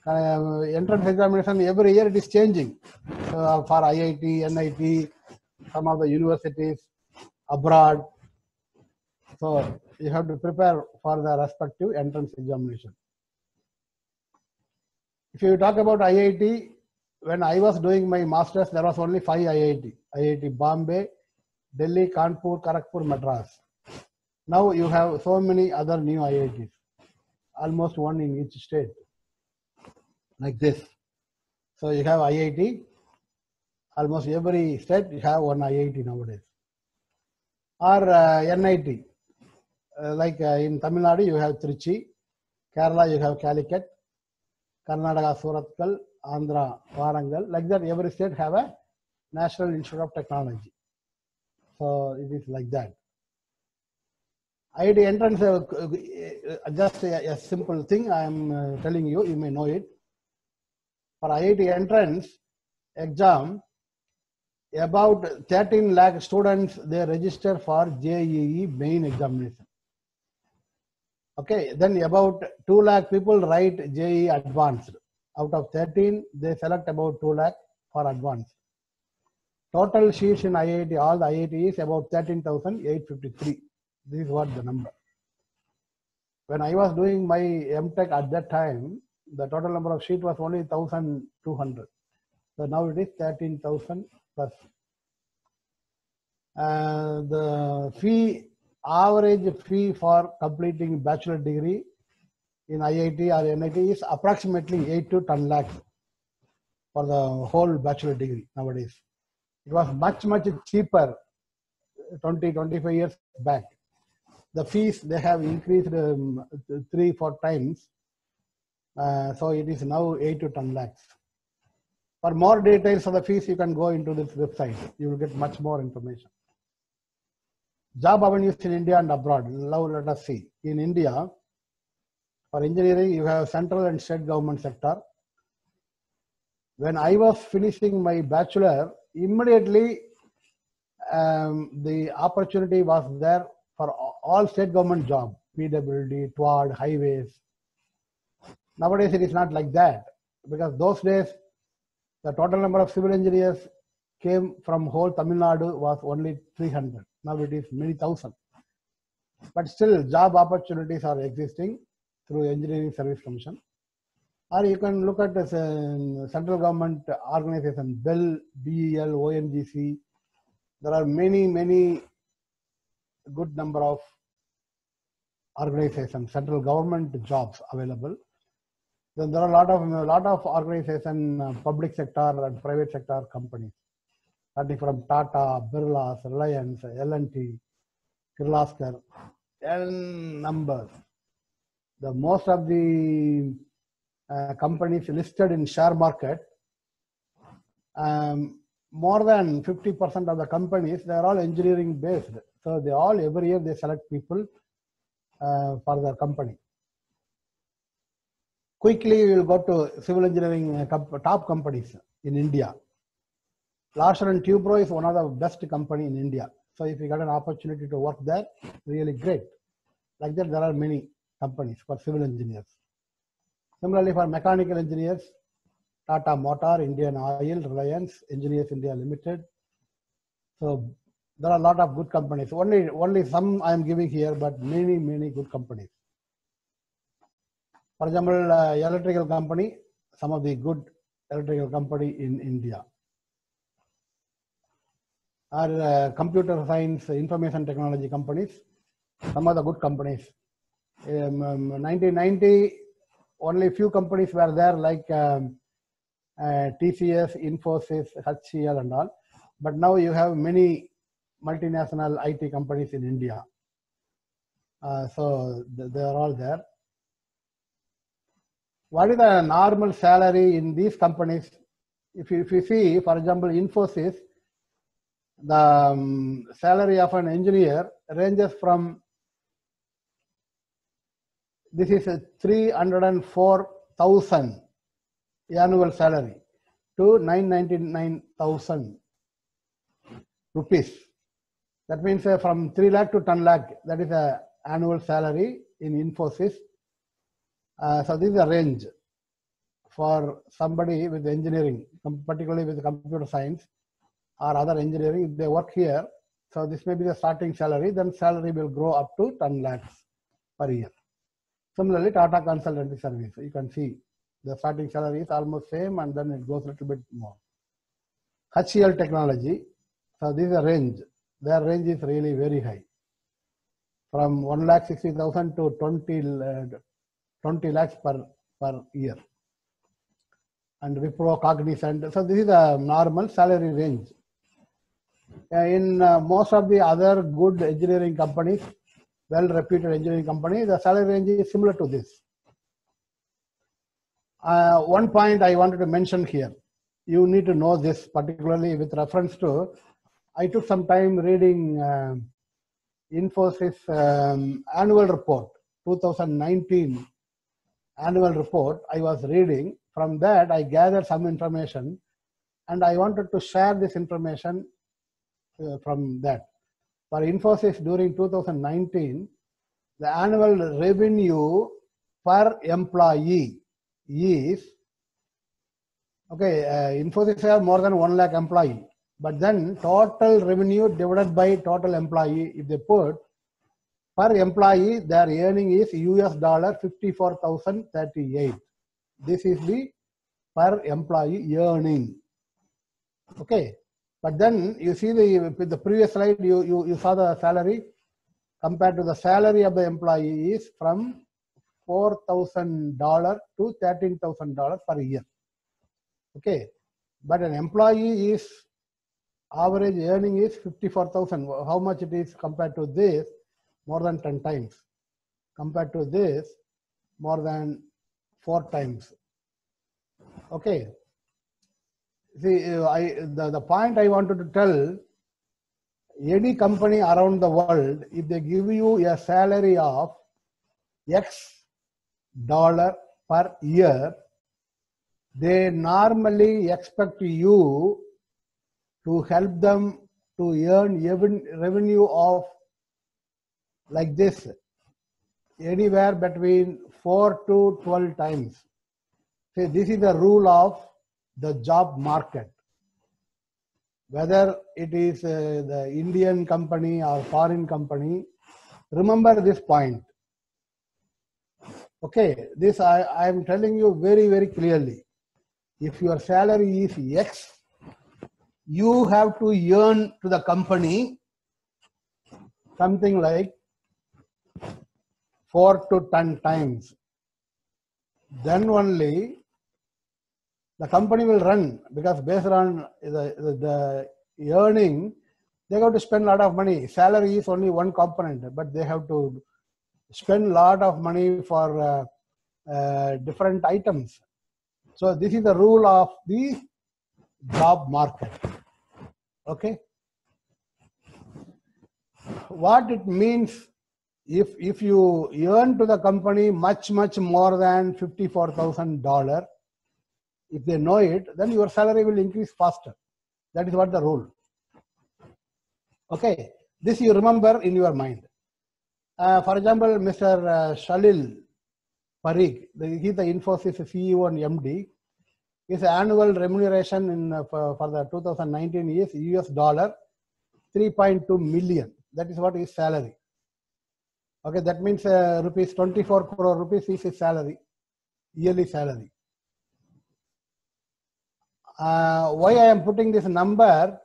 Entrance examination, every year it is changing. For IIT, NIT, some of the universities abroad. So you have to prepare for the respective entrance examination. If you talk about IIT, when I was doing my master's, there was only 5 IIT. IIT Bombay, Delhi, Kanpur, Kharagpur, Madras. Now you have so many other new IITs, almost one in each state, like this. So you have IIT, almost every state you have one IIT nowadays. Or NIT, like in Tamil Nadu you have Trichy, Kerala you have Calicut, Karnataka Surathkal, Andhra Warangal. Like that, every state have a National Institute of Technology. So it is like that. IIT entrance, just a simple thing I am telling you, you may know it. For IIT entrance exam, about 13 lakh students, they register for JEE main examination. Okay, then about 2 lakh people write JEE advanced. Out of 13, they select about 2 lakh for advanced. Total seats in IIT, all the IIT is about 13,853. This is what the number. When I was doing my MTech at that time, the total number of seats was only 1,200. So now it is 13,000 plus. The fee, average fee for completing bachelor degree in IIT or NIT is approximately 8 to 10 lakhs for the whole bachelor degree nowadays. It was much cheaper 20-25 years back. The fees, they have increased 3-4 times. So it is now 8 to 10 lakhs. For more details of the fees, you can go into this website. You will get much more information. Job avenues in India and abroad. Now let us see. In India, for engineering, you have central and state government sector. when I was finishing my bachelor, immediately the opportunity was there for all state government jobs, PWD, TWAD, highways. Nowadays, it is not like that, because those days, the total number of civil engineers came from whole Tamil Nadu was only 300. Now it is many thousand. But still, job opportunities are existing through Engineering Service Commission. Or you can look at the central government organization, BEL, BEL, ONGC. There are many good number of organizations, central government jobs available. Then there are a lot of organization, public sector and private sector companies, starting from Tata, Birla, Reliance, L&T, Kirloskar, and numbers. The most of the companies listed in share market, more than 50% of the companies, they are all engineering based. So they all, every year they select people for their company. Quickly, we will go to civil engineering top companies in India. Larsen & Toubro is one of the best company in India. So if you got an opportunity to work there, really great. Like that, there are many companies for civil engineers. Similarly, for mechanical engineers, Tata Motor, Indian Oil, Reliance, Engineers India Limited. So there are a lot of good companies. Only some I am giving here, but many good companies. For example, electrical company, some of the good electrical company in India. Or computer science, information technology companies, some of the good companies. 1990, only few companies were there like TCS, Infosys, HCL and all. But now you have many multinational IT companies in India. So they are all there. What is the normal salary in these companies? If you see, for example, Infosys, the salary of an engineer ranges from, this is a 304,000 annual salary to 999,000 rupees. That means from 3 lakh to 10 lakh, that is a annual salary in Infosys. So this is a range for somebody with engineering, particularly with computer science or other engineering. If they work here, so this may be the starting salary, then salary will grow up to 10 lakhs per year. Similarly, Tata Consultancy Service, you can see the starting salary is almost same and then it goes a little bit more. HCL Technology, so this is a range. Their range is really very high. From 1,60,000 to 20 lakhs per year. And Wipro, Cognizant, so this is a normal salary range. In most of the other good engineering companies, well-reputed engineering companies, the salary range is similar to this. One point I wanted to mention here, you need to know this particularly with reference to, I took some time reading Infosys annual report, 2019 annual report I was reading. From that, I gathered some information and I wanted to share this information from that. For Infosys during 2019, the annual revenue per employee is, okay, Infosys have more than 1 lakh employee, but then total revenue divided by total employee, if they put per employee, their earning is US dollar 54,038. This is the per employee earning. Okay. But then you see the previous slide, you saw the salary compared to the salary of the employee is from $4,000 to $13,000 per year. Okay. But an employee is average earning is 54,000. How much it is compared to this? More than 10 times. Compared to this, more than 4 times. Okay. See, the point I wanted to tell, any company around the world, if they give you a salary of X dollar per year, they normally expect you to help them to earn revenue of like this, anywhere between 4 to 12 times. See, this is the rule of the job market. Whether it is the Indian company or foreign company, remember this point. Okay, this I am telling you very, very clearly. If your salary is X, you have to earn to the company something like 4 to 10 times. Then only the company will run, because based on the earning, they have to spend a lot of money. Salary is only one component, but they have to spend a lot of money for different items. So this is the rule of the job market. Okay. What it means, if you earn to the company much more than $54,000, if they know it, then your salary will increase faster. That is what the rule. Okay, this you remember in your mind. For example, Mr. Shalil Parikh, he is the Infosys CEO and MD. His annual remuneration for the 2019 is US dollar 3.2 million. That is what his salary. Okay, that means rupees 24 crore rupees is his salary, yearly salary. Why I am putting this number?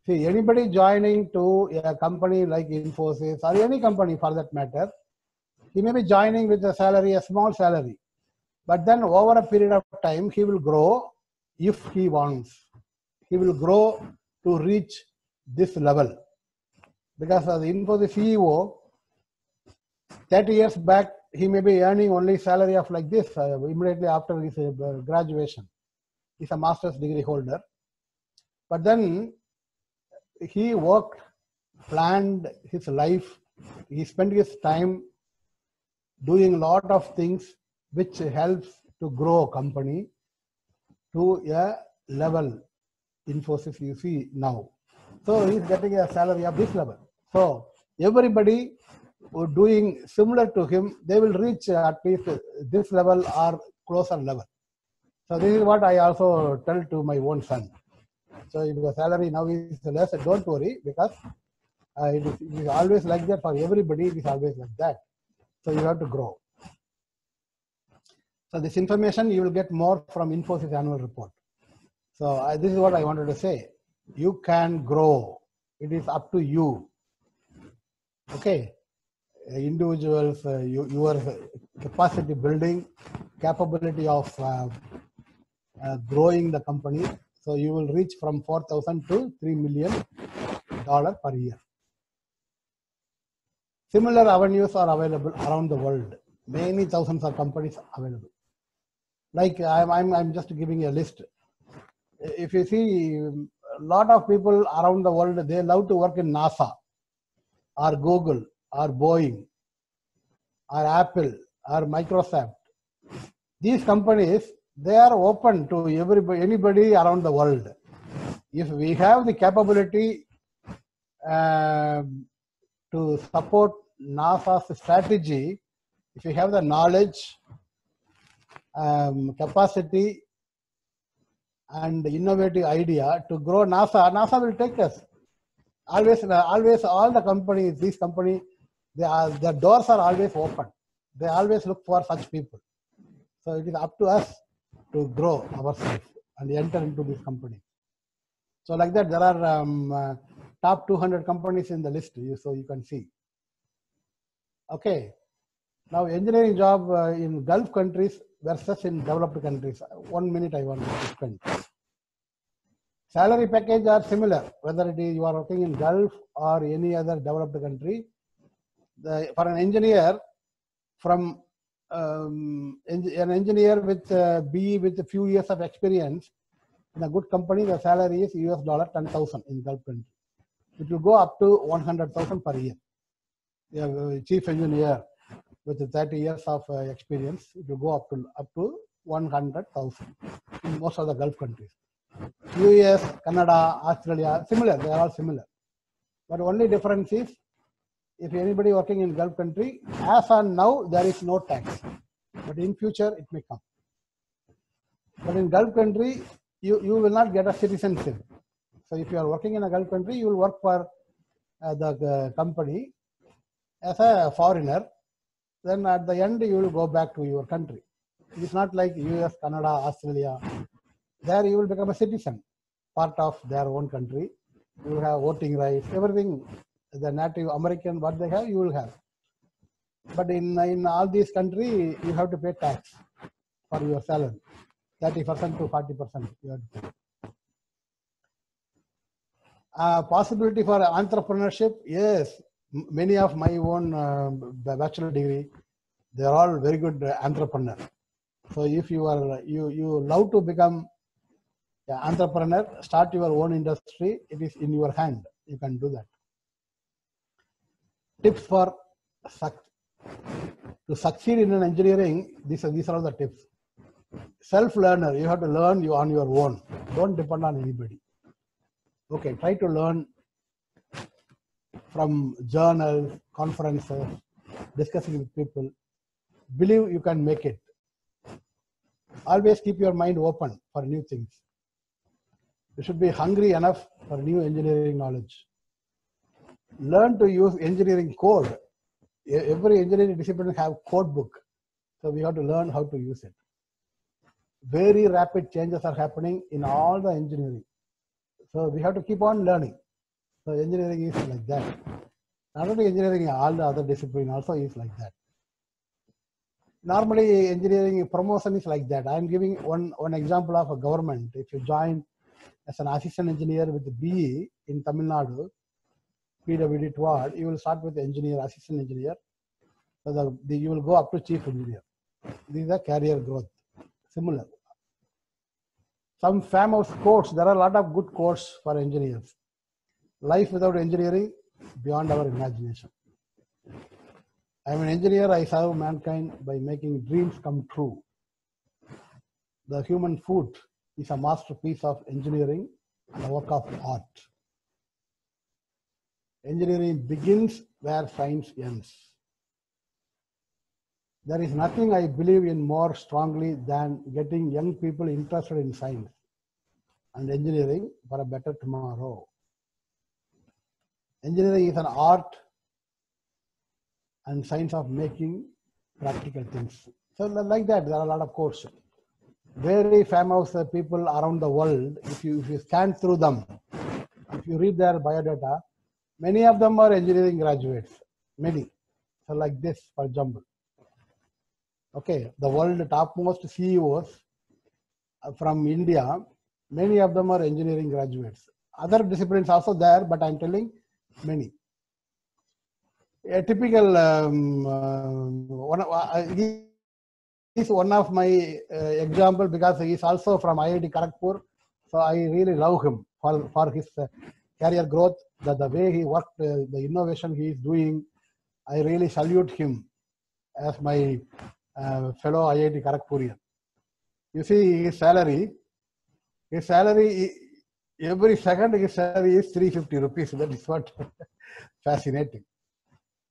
See, anybody joining to a company like Infosys or any company for that matter, he may be joining with a salary, a small salary, but then over a period of time, he will grow if he wants. He will grow to reach this level. Because as the Infosys CEO, 30 years back, he may be earning only salary of like this immediately after his graduation. He's a master's degree holder. But then he worked, planned his life, he spent his time doing a lot of things which helps to grow a company to a level Infosys you see now. So he's getting a salary of this level. So everybody who doing similar to him, they will reach at least this level or closer level. So this is what I also tell to my own son. So if the salary now is less, don't worry, because it is always like that for everybody. It is always like that. So you have to grow. So this information you will get more from Infosys annual report. So this is what I wanted to say. You can grow. It is up to you. Okay. Individuals, your capacity building, capability of growing the company. So you will reach from 4,000 to $3 million per year. Similar avenues are available around the world. Many thousands of companies available. Like I'm just giving a list. If you see, a lot of people around the world, they love to work in NASA or Google or Boeing or Apple or Microsoft. These companies, they are open to anybody around the world. If we have the capability to support NASA's strategy, if we have the knowledge, capacity, and innovative idea to grow NASA will take us. Always all the companies, these companies, their doors are always open. They always look for such people. So it is up to us to grow ourselves and enter into this company. So like that, there are top 200 companies in the list, so you can see. Okay. Now engineering job in Gulf countries versus in developed countries. 1 minute I want to spend. Salary package are similar, whether it is you are working in Gulf or any other developed country. For an engineer, from an engineer with BE with a few years of experience in a good company, the salary is US dollar 10,000 in Gulf country. It will go up to 100,000 per year. You have a chief engineer with 30 years of experience, it will go up to 100,000 in most of the Gulf countries. US, Canada, Australia, similar, they are all similar. But only difference is, if anybody working in Gulf country, as on now, there is no tax. But in future, it may come. But in Gulf country, you will not get a citizenship. So if you are working in a Gulf country, you will work for the company as a foreigner. Then at the end, you will go back to your country. It is not like US, Canada, Australia. There you will become a citizen, part of their own country. You will have voting rights, everything. The Native American, what they have, you will have. But in all these countries, you have to pay tax for your salary. 30% to 40% you have to pay. Possibility for entrepreneurship, yes. Many of my own bachelor degree, they are all very good entrepreneurs. So if you love to become an entrepreneur, start your own industry, it is in your hand. You can do that. Tips for to succeed in an engineering, these are all the tips. Self-learner, you have to learn you on your own. Don't depend on anybody. Okay, try to learn from journals, conferences, discussing with people. Believe you can make it. Always keep your mind open for new things. You should be hungry enough for new engineering knowledge. Learn to use engineering code. Every engineering discipline have code book. So we have to learn how to use it. Very rapid changes are happening in all the engineering. So we have to keep on learning. So engineering is like that. Not only engineering, all the other discipline also is like that. Normally engineering promotion is like that. I am giving one example of a government. If you join as an assistant engineer with the BE in Tamil Nadu, PWD TWAD, you will start with engineer, assistant engineer. So you will go up to chief engineer. This is a career growth. Similar. Some famous quotes, there are a lot of good quotes for engineers. Life without engineering, beyond our imagination. I am an engineer, I serve mankind by making dreams come true. The human foot is a masterpiece of engineering and a work of art. Engineering begins where science ends. There is nothing I believe in more strongly than getting young people interested in science and engineering for a better tomorrow. Engineering is an art and science of making practical things. So like that, there are a lot of quotes. Very famous people around the world, if you scan through them, if you read their biodata, many of them are engineering graduates, many. So like this, for example. Okay, the world topmost CEOs from India, many of them are engineering graduates. Other disciplines also there, but I'm telling many. A typical he is one of my example because he is also from IIT Kharagpur. So I really love him for his career growth, the way he worked, the innovation he is doing. I really salute him as my fellow IIT Kharagpurian. You see his salary, every second his salary is 350 rupees. That is what fascinating.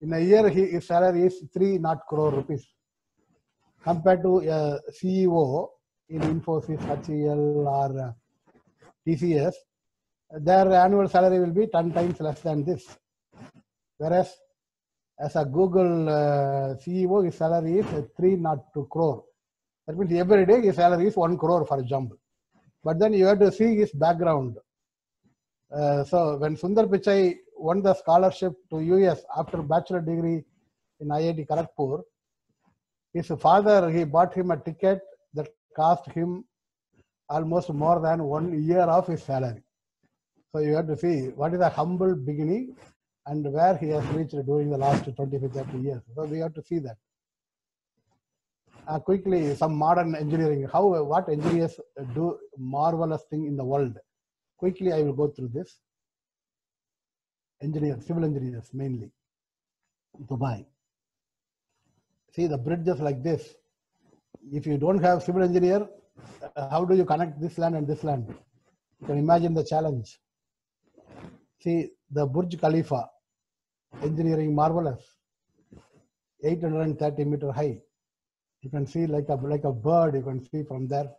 In a year, his salary is 300 crore rupees. Compared to a CEO in Infosys, HCL or TCS, their annual salary will be 10 times less than this. Whereas as a Google CEO, his salary is 302 crore. That means every day his salary is 1 crore, for example. But then you have to see his background. So when Sundar Pichai won the scholarship to US after bachelor degree in IIT Kharagpur, his father, he bought him a ticket that cost him almost more than 1 year of his salary. So you have to see what is a humble beginning and where he has reached during the last 25-30 years. So we have to see that. Quickly, some modern engineering, what engineers do marvelous thing in the world. Quickly, I will go through this. Engineers, civil engineers mainly, Dubai. See the bridges like this. if you don't have civil engineer, how do you connect this land and this land? You can imagine the challenge. See, the Burj Khalifa, engineering marvelous, 830-meter high. You can see like a bird, you can see from there.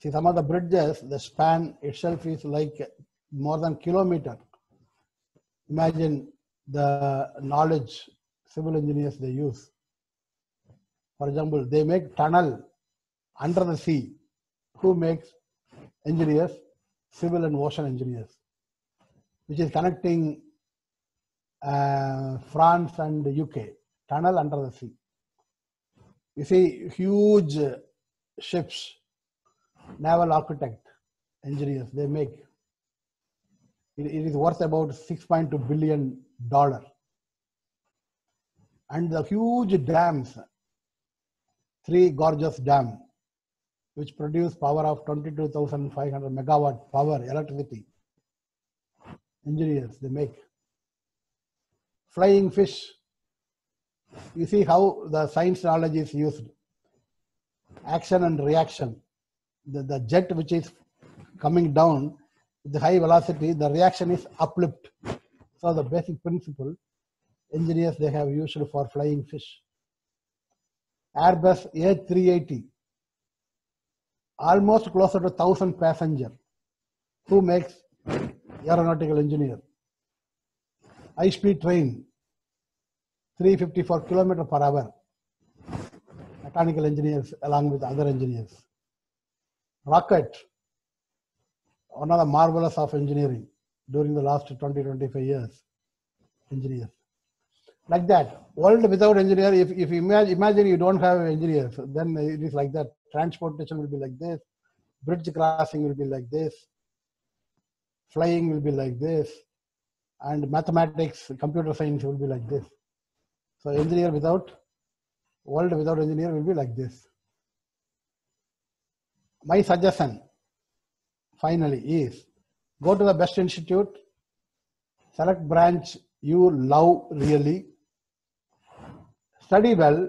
See, some of the bridges, the span itself is like more than kilometer. Imagine the knowledge civil engineers they use. For example, they make tunnel under the sea. Who makes? Engineers, civil and ocean engineers, which is connecting France and UK, tunnel under the sea. You see, huge ships, naval architect, engineers, they make. It is worth about $6.2 billion. And the huge dams, 3 gorgeous dams, which produce power of 22,500 megawatt power electricity. Engineers, they make. Flying fish. You see how the science knowledge is used. Action and reaction. The jet which is coming down with the high velocity, the reaction is uplift. So the basic principle, engineers they have used for flying fish. Airbus A380, almost closer to 1,000 passengers. Who makes? Aeronautical engineer. High-speed train, 354 km per hour. Mechanical engineers along with other engineers. Rocket, one of the marvelous of engineering during the last 20-25 years. Engineers. Like that, world without engineer, if you imagine you don't have engineers, then it is like that. Transportation will be like this, bridge crossing will be like this, flying will be like this, and mathematics, computer science will be like this. So world without engineer will be like this. My suggestion, finally, is go to the best institute, select branch you love really, study well,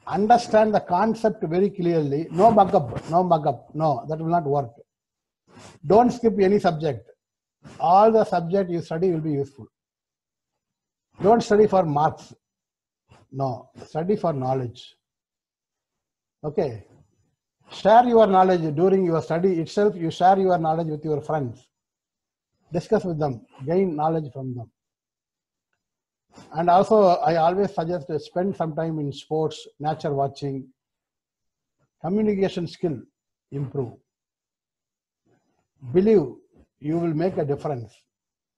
understand the concept very clearly. No mug up, no, that will not work. Don't skip any subject. All the subject you study will be useful. Don't study for marks. No, study for knowledge. Okay. Share your knowledge during your study itself. You share your knowledge with your friends. Discuss with them. Gain knowledge from them. And also, I always suggest to spend some time in sports, nature watching, communication skill, improve. Believe you will make a difference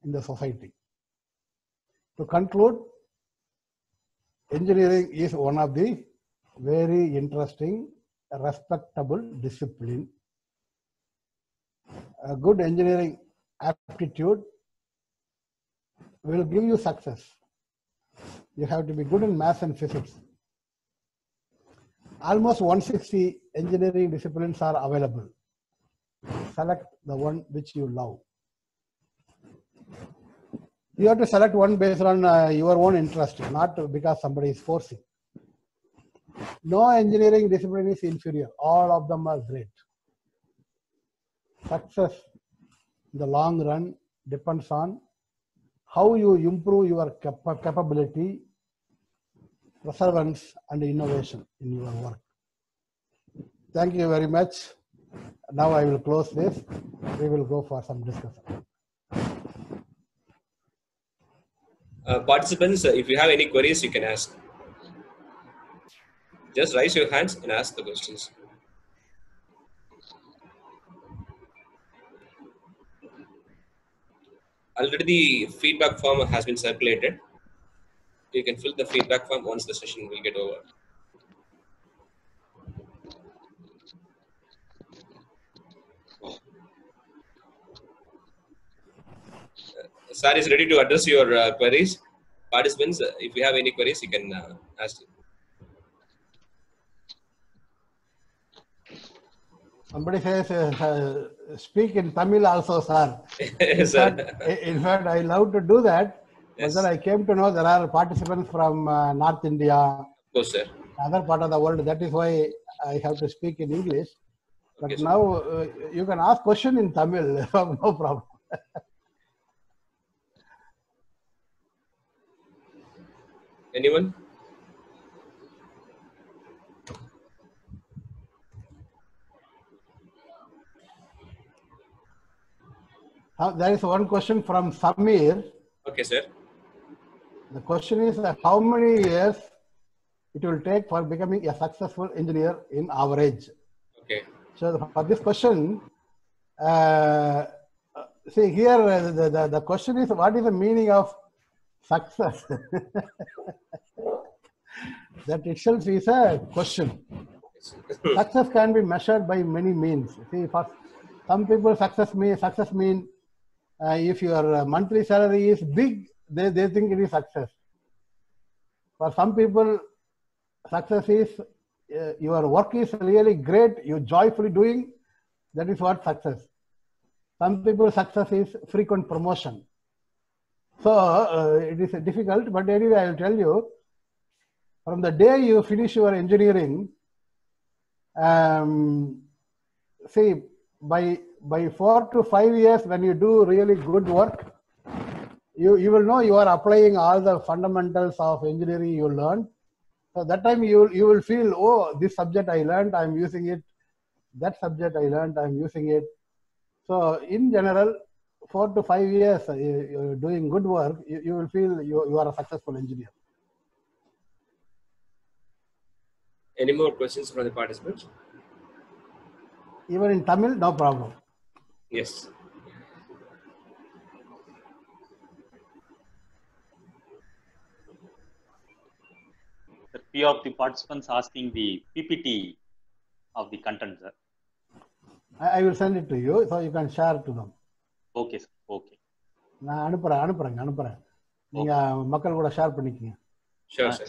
in the society. To conclude, engineering is one of the very interesting, respectable discipline. A good engineering aptitude will give you success. You have to be good in math and physics. Almost 160 engineering disciplines are available. Select the one which you love. You have to select one based on your own interest, not because somebody is forcing. No engineering discipline is inferior. All of them are great. Success in the long run depends on how you improve your capability, perseverance, and innovation in your work. Thank you very much. Now I will close this. We will go for some discussion. Participants, if you have any queries, you can ask. Just raise your hands and ask the questions. Already the feedback form has been circulated. You can fill the feedback form once the session will get over. Sir is ready to address your queries. Participants, if you have any queries, you can ask. Somebody says, speak in Tamil also, sir. In fact, I love to do that. Yes. But then I came to know there are participants from North India, course, sir. other part of the world. That is why I have to speak in English. But Okay, now you can ask question in Tamil. No problem. Anyone? There is one question from Samir. Okay, sir. The question is how many years it will take for becoming a successful engineer in our age. Okay. So for this question, see here the question is what is the meaning of success? That itself is a question. Success can be measured by many means. See, for some people success mean if your monthly salary is big, they think it is success. For some people, success is your work is really great, you joyfully doing, that is what success. Some people success is frequent promotion. So it is difficult, but anyway I will tell you, from the day you finish your engineering, see by 4 to 5 years when you do really good work, you will know you are applying all the fundamentals of engineering you learned. So that time you will feel, oh, this subject I learned, I am using it. That subject I learned, I am using it. So in general, 4 to 5 years you're doing good work, you will feel you are a successful engineer. Any more questions from the participants? Even in Tamil, no problem. Yes. The few of the participants asking the PPT of the content, sir. I will send it to you, so you can share to them. Okay, sir. Okay. நான் அனுப்புறேன். நீங்க மக்கள் கூட share பண்ணிக்கங்க. Sure, sir.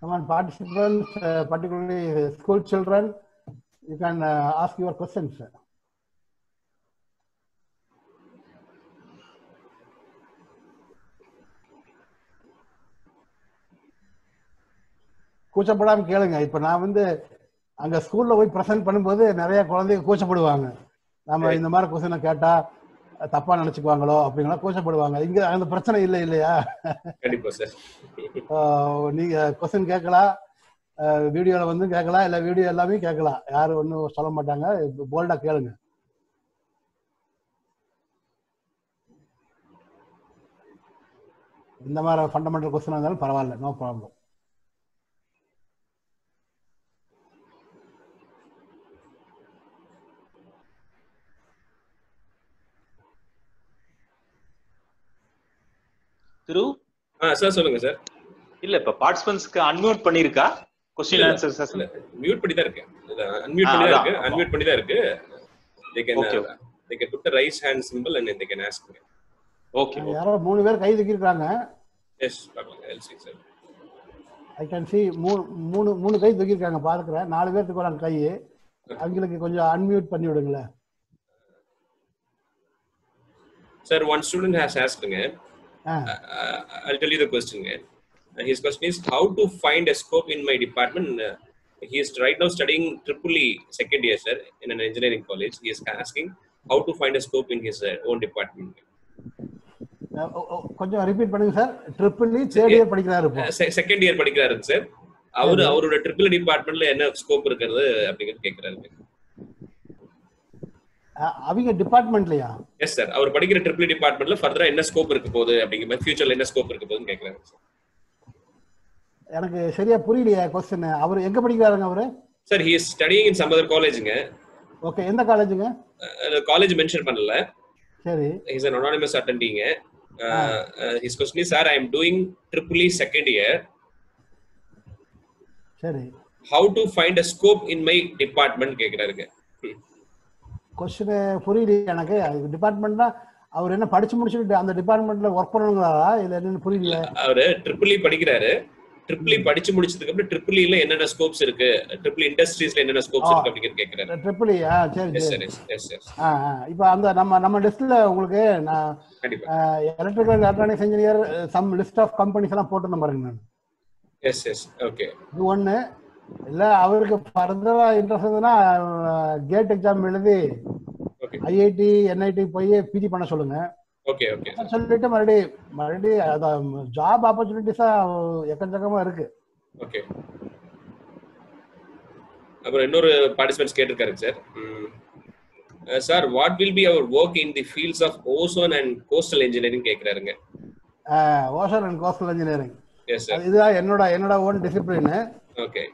Come on, participants, particularly school children, you can ask your questions. கூச்சப்படாம கேளுங்க. இப்ப நான் வந்து அங்க ஸ்கூல்ல போய் பிரசன்ட் பண்ணும்போது நிறைய குழந்தைங்க கூச்சப்படுவாங்க. நம்ம இந்த மாதிரி கொஸ்டினை கேட்டா தப்பா நினைச்சுக்குவாங்களோ அப்படிங்களா கூச்சப்படுவாங்க. இங்க அந்த பிரச்சனை இல்லை இல்லையா? கண்டிப்பா சார். நீங்க கொஸ்டின் கேட்கலாம், வீடியோல வந்து கேட்கலாம், இல்ல வீடியோ எல்லாமே கேட்கலாம். யாரும் ஒன்றும் சொல்ல மாட்டாங்க. போல்டா கேளுங்க. இந்த மாதிரி ஃபண்டமெண்டல் கொஸ்டின் இருந்தாலும் பரவாயில்ல, நோ ப்ராப்ளம். திரு சார் சொல்லுங்க சார். இல்ல இப்ப பார்ட்டிசிபென்ட்ஸ்க்கு அன்மியூட் பண்ணிருக்கா? क्वेश्चन आंसर செஷன் மியூட் பண்ணி தான் இருக்கு. அன்மியூட் பண்ணி தான் இருக்கு. அன்மியூட் பண்ணி தான் இருக்கு. they can put the raise hand symbol and then they can ask me. Okay. யாரோ 3 பேர் கை தூக்கி இருக்காங்க. Yes, I'll see sir. I can see மூணு கை தூக்கி இருக்காங்க பாக்குறேன். 4 பேர் தூக்குறாங்க கை. அவங்களுக்கு கொஞ்சம் அன்மியூட் பண்ணி விடுங்களே. Sir, one student has asked me. I'll tell you the question. His question is how to find a scope in my department. He is right now studying EEE second year, sir, in an engineering college. He is asking how to find a scope in his own department. கொஞ்சம் repeat பண்ணுங்க sir. EEE third year படிக்கிறாரு இப்போ. Second year படிக்கிறாரு sir. அவரோட EEE டிபார்ட்மென்ட்ல என்ன scope இருக்குது அப்படிங்கறது கேக்குறாரு. அவங்க டிபார்ட்மென்ட்லயா? Yes sir. அவர் படிக்கிற EEE டிபார்ட்மென்ட்ல ஃபர்தரா என்ன ஸ்கோப் இருக்க போகுது அப்படிங்கிற மாதிரி ஃபியூச்சர்ல என்ன ஸ்கோப் இருக்க போகுதுன்னு கேக்குறாரு சார். எனக்கு சரியா புரியலையா क्वेश्चन. அவர் எங்க படிக்கிறாருங்க அவரு? Sir he is studying in some other collegeங்க. ஓகே, எந்த காலேஜ்ங்க? காலேஜ் மென்ஷன் பண்ணல. சரி. he is an anonymous attendee. His question is, sir, I am doing EEE second year. சரி. how to find a scope in my department கேக்குறாருங்க. Question புரியலையா எனக்கு. டிபார்ட்மென்ட்னா அவர் என்ன படிச்சு முடிச்சிட்டு அந்த டிபார்ட்மென்ட்ல வர்க் பண்ணணும்ங்கறா இல்ல என்னன்னு புரியல. அவர் EEE படிக்கிறாரு. ட்ரிபிள் படிச்சு முடிச்சதுக்கு அப்புறம் ட்ரிபிள்ல என்னென்ன ஸ்கோப்ஸ் இருக்கு, ட்ரிபிள் இண்டஸ்ட்ரீஸ்ல என்னென்ன ஸ்கோப்ஸ் இருக்கு அப்படின்னு கேக்குறாரு. ட்ரிபிள் சரி எஸ் சரி. Sir, yes yes. இப்போ அந்த நம்ம லிஸ்ட்ல உங்களுக்கு நான் electrical electronics engineer some list of companies எல்லாம் போட்டுருந்தேன் பாருங்க நான். Yes yes. ஓகே. இது ஒண்ணு இல்ல, அவருக்கு ஃபர்தரா இன்ட்ரெஸ்ட் இருந்ததுன்னா கேட் எக்ஸாம் எழுதி ஐஐடி என்ஐடி போய் பிஜி பண்ண சொல்லுங்க. Okay okay. சொல்லிட்டு மறுபடியும் ஜாப் ஆப்பர்ச்சுனிட்டிஸா எக்கச்சக்கமா இருக்கு. ஓகே. அப்புறம் இன்னொரு பார்ட்டிசிபென்ட்ஸ் கேட்டிருக்காரு sir. Sir, what will be our work in the fields of ocean and coastal engineering கேக்குறாருங்க. Ocean and coastal engineering. Yes sir. இதுதான் என்னோட ஓன் டிசிப்ளின். ஓகே.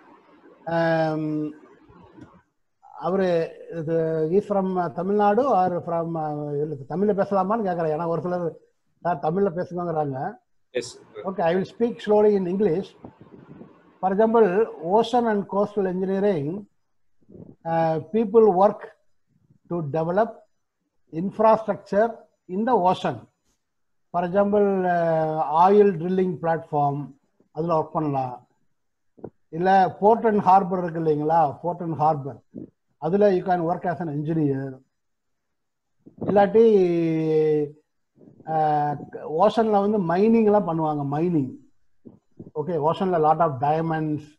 அவரு is from Tamil Nadu or from தமிழ்ல பேசலாமான்னு கேட்கறேன். ஏன்னா ஒரு சிலர் சார் தமிழ்ல பேசுங்கிறாங்க. Okay, I will speak slowly in English. For example, ocean and coastal engineering people work to develop infrastructure in the ocean. For example, oil drilling platform அதில் work பண்ணலாம். இல்லை போர்ட் அண்ட் ஹார்பர் இருக்கு இல்லைங்களா, port and harbour அதில் you can work as an engineer. இல்லாட்டி ஓஷனில் வந்து மைனிங்லாம் பண்ணுவாங்க, மைனிங். ஓகே, ஓஷனில் லாட் ஆஃப் டைமண்ட்ஸ்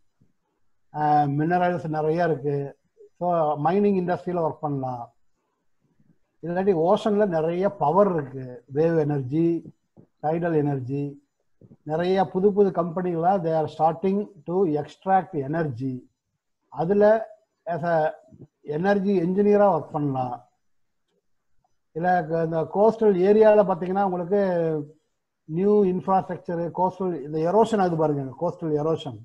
மினரல்ஸ் நிறைய இருக்கு. ஸோ மைனிங் இண்டஸ்ட்ரியில் ஒர்க் பண்ணலாம். இல்லாட்டி ஓஷனில் நிறைய பவர் இருக்கு, வேவ் எனர்ஜி, டைடல் எனர்ஜி. நிறைய புது புது கம்பெனிகளாக they are starting to extract energy. அதில் ஆஸ் அ எனர்ஜி என்ஜினியராக ஒர்க் பண்ணலாம். இல்லை இந்த கோஸ்டல் ஏரியாவில் பார்த்தீங்கன்னா உங்களுக்கு நியூ இன்ஃப்ராஸ்ட்ரக்சரு, கோஸ்டல் இந்த எரோஷன் அது பாருங்க, கோஸ்டல் எரோஷன்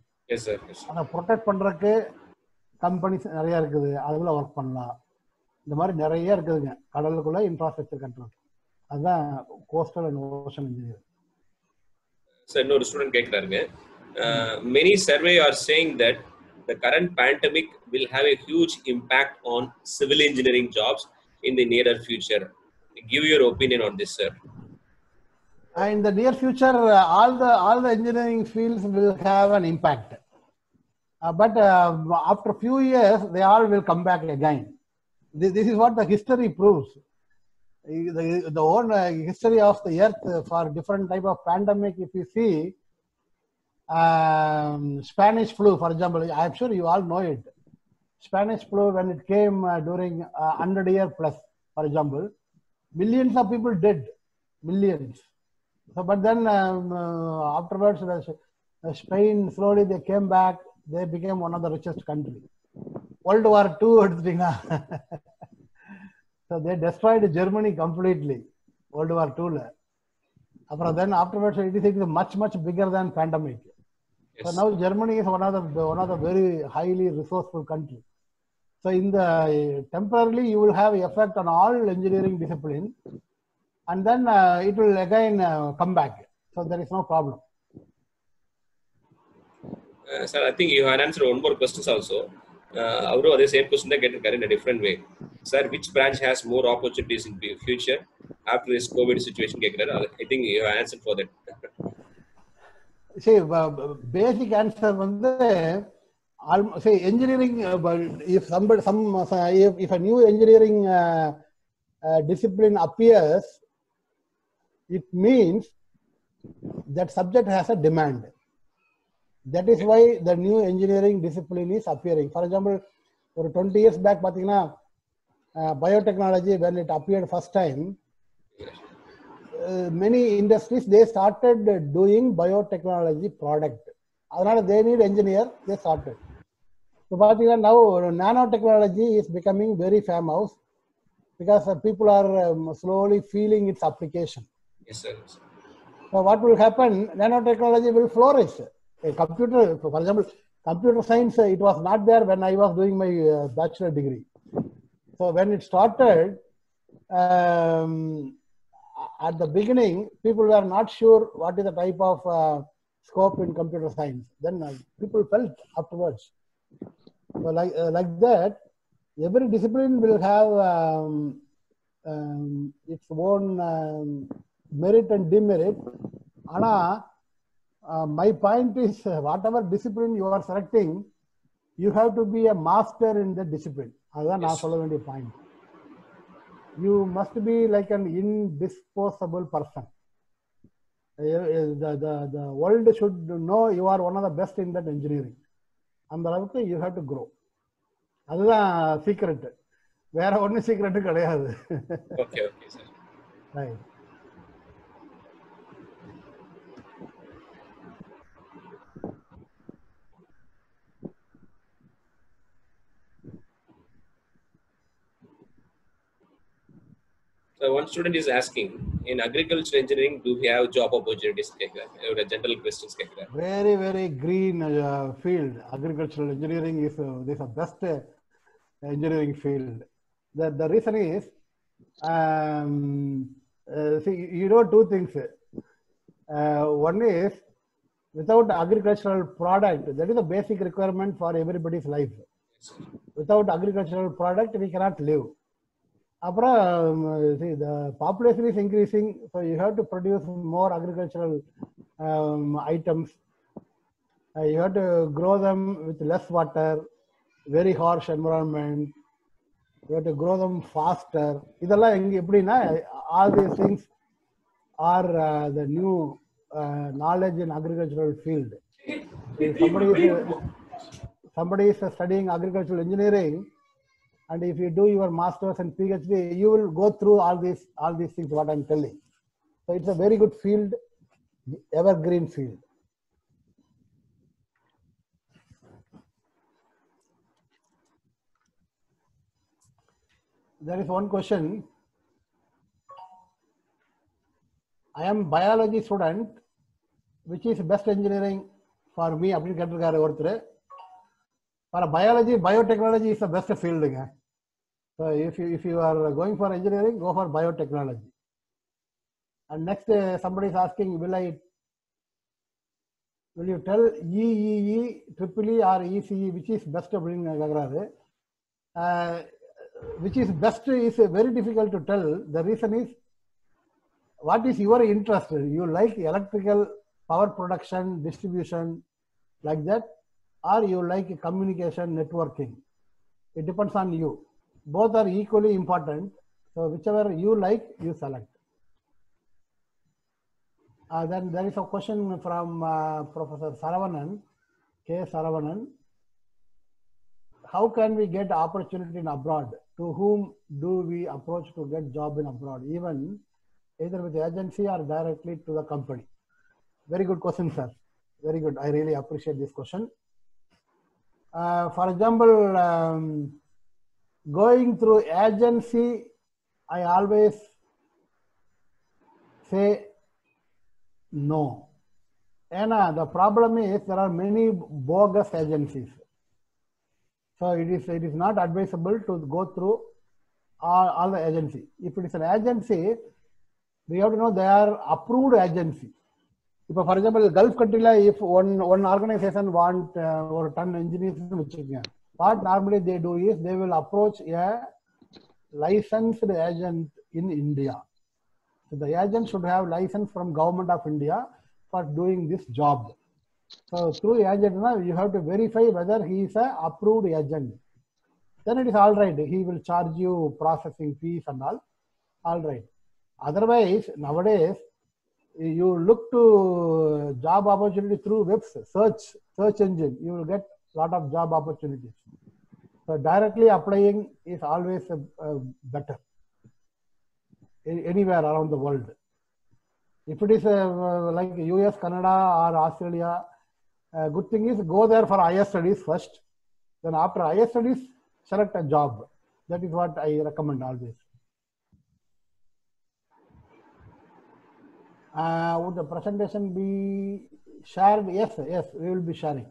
அதை ப்ரொடெக்ட் பண்ணுறதுக்கு கம்பெனிஸ் நிறையா இருக்குது, அதில் ஒர்க் பண்ணலாம். இந்த மாதிரி நிறைய இருக்குதுங்க கடலுக்குள்ள இன்ஃப்ராஸ்ட்ரக்சர் கண்ட்ரோல். அதுதான் coastal and ocean engineer. Sir, இன்னொரு student கேட்குறாருங்க. many survey are saying that the current pandemic will have a huge impact on civil engineering jobs in the nearer future. Give your opinion on this, sir. In the near future, all the engineering fields will have an impact, but after few years they all will come back again. This is what the history proves. The whole history of the earth for different type of pandemic, if you see, Spanish flu, for example, I am sure you all know it. Spanish flu, when it came during 100 year plus, for example, millions of people dead, millions. So, but then afterwards, Spain slowly they came back. They became one of the richest country. World War II எடுத்துட்டீங்கன்னா so they destroyed Germany completely, World War II. After then afterwards it is much bigger than pandemic. Yes. So now Germany is one of the very highly resourceful country. So in the temporarily you will have effect on all engineering discipline, and then it will again come back. So there is no problem. Sir, I think you have answered one more questions also. அவரும் அதே same question தான் கேட்டிருக்காரு in a different way. Sir, which branch has more opportunities in the future after this COVID situation கேக்குறாரு. I think you have answered for that. See, basic answer வந்து say engineering, if a new engineering discipline appears, it means that subject has a demand. That is why the new engineering discipline is appearing. For example, for 20 years back, biotechnology, when it appeared first time, many industries, they started doing biotechnology product. They need engineer, they started. So now nanotechnology is becoming very famous because people are slowly feeling its application. Yes, sir. So what will happen? Nanotechnology will flourish. A computer, for example, computer science, it was not there when I was doing my bachelor degree. So when it started, at the beginning, people were not sure what is the type of scope in computer science. Then people felt afterwards. So like that, every discipline will have its own merit and demerit. Ana, My point is, whatever discipline you are selecting, you have to be a master in the discipline. That's Yes. the point. You must be like an indisposable person. The world should know you are one of the best in that engineering. And you have to grow. That's the secret. Where only secret is. Okay, sir. Right. So one student is asking, in agriculture engineering, do we have job opportunities? General questions. Very, very green field. Agricultural engineering is the best engineering field. The reason is, see, you know two things. One is, without agricultural product, that is a basic requirement for everybody's life. Without agricultural product, we cannot live. See, the population is increasing, so you have to produce more agricultural items. You have to grow them with less water, very harsh environment. You have to grow them faster. All these things are the new knowledge in agricultural field. If somebody is studying agricultural engineering, and if you do your masters and PhD, you will go through all these things what I'm telling. So it's a very good field, evergreen field. There is one question. I am biology student. Which is best engineering for me? For biology, biotechnology is the best field. So if you are going for engineering, go for biotechnology. And next, somebody is asking, will you tell EEE, EEE or ECE, which is best? Which is best is very difficult to tell. The reason is, what is your interest? You like electrical power production, distribution, like that, or you like communication, networking? It depends on you. Both are equally important. So whichever you like, you select. Then there is a question from Professor Saravanan, K. Saravanan. How can we get opportunity in abroad? To whom do we approach to get job in abroad? Even either with the agency or directly to the company? Very good question, sir. Very good. I really appreciate this question. For example, going through agency, I always say no. And the problem is there are many bogus agencies. So it is not advisable to go through all the agency. If it is an agency, we have to know they are approved agency. If, for example, Gulf country, if one organization want or 10 engineers, what normally they do is they will approach a licensed agent in India. So the agent should have license from Government of India for doing this job. So through agent, you have to verify whether he is a approved agent. Then it is all right. He will charge you processing fees and all right. Otherwise, nowadays, you look to job opportunity through webs, search engine, you will get a lot of job opportunities. So directly applying is always better anywhere around the world. If it is like US, Canada or Australia, good thing is go there for higher studies first. Then after higher studies, select a job. That is what I recommend always. Would the presentation be shared? Yes, we will be sharing.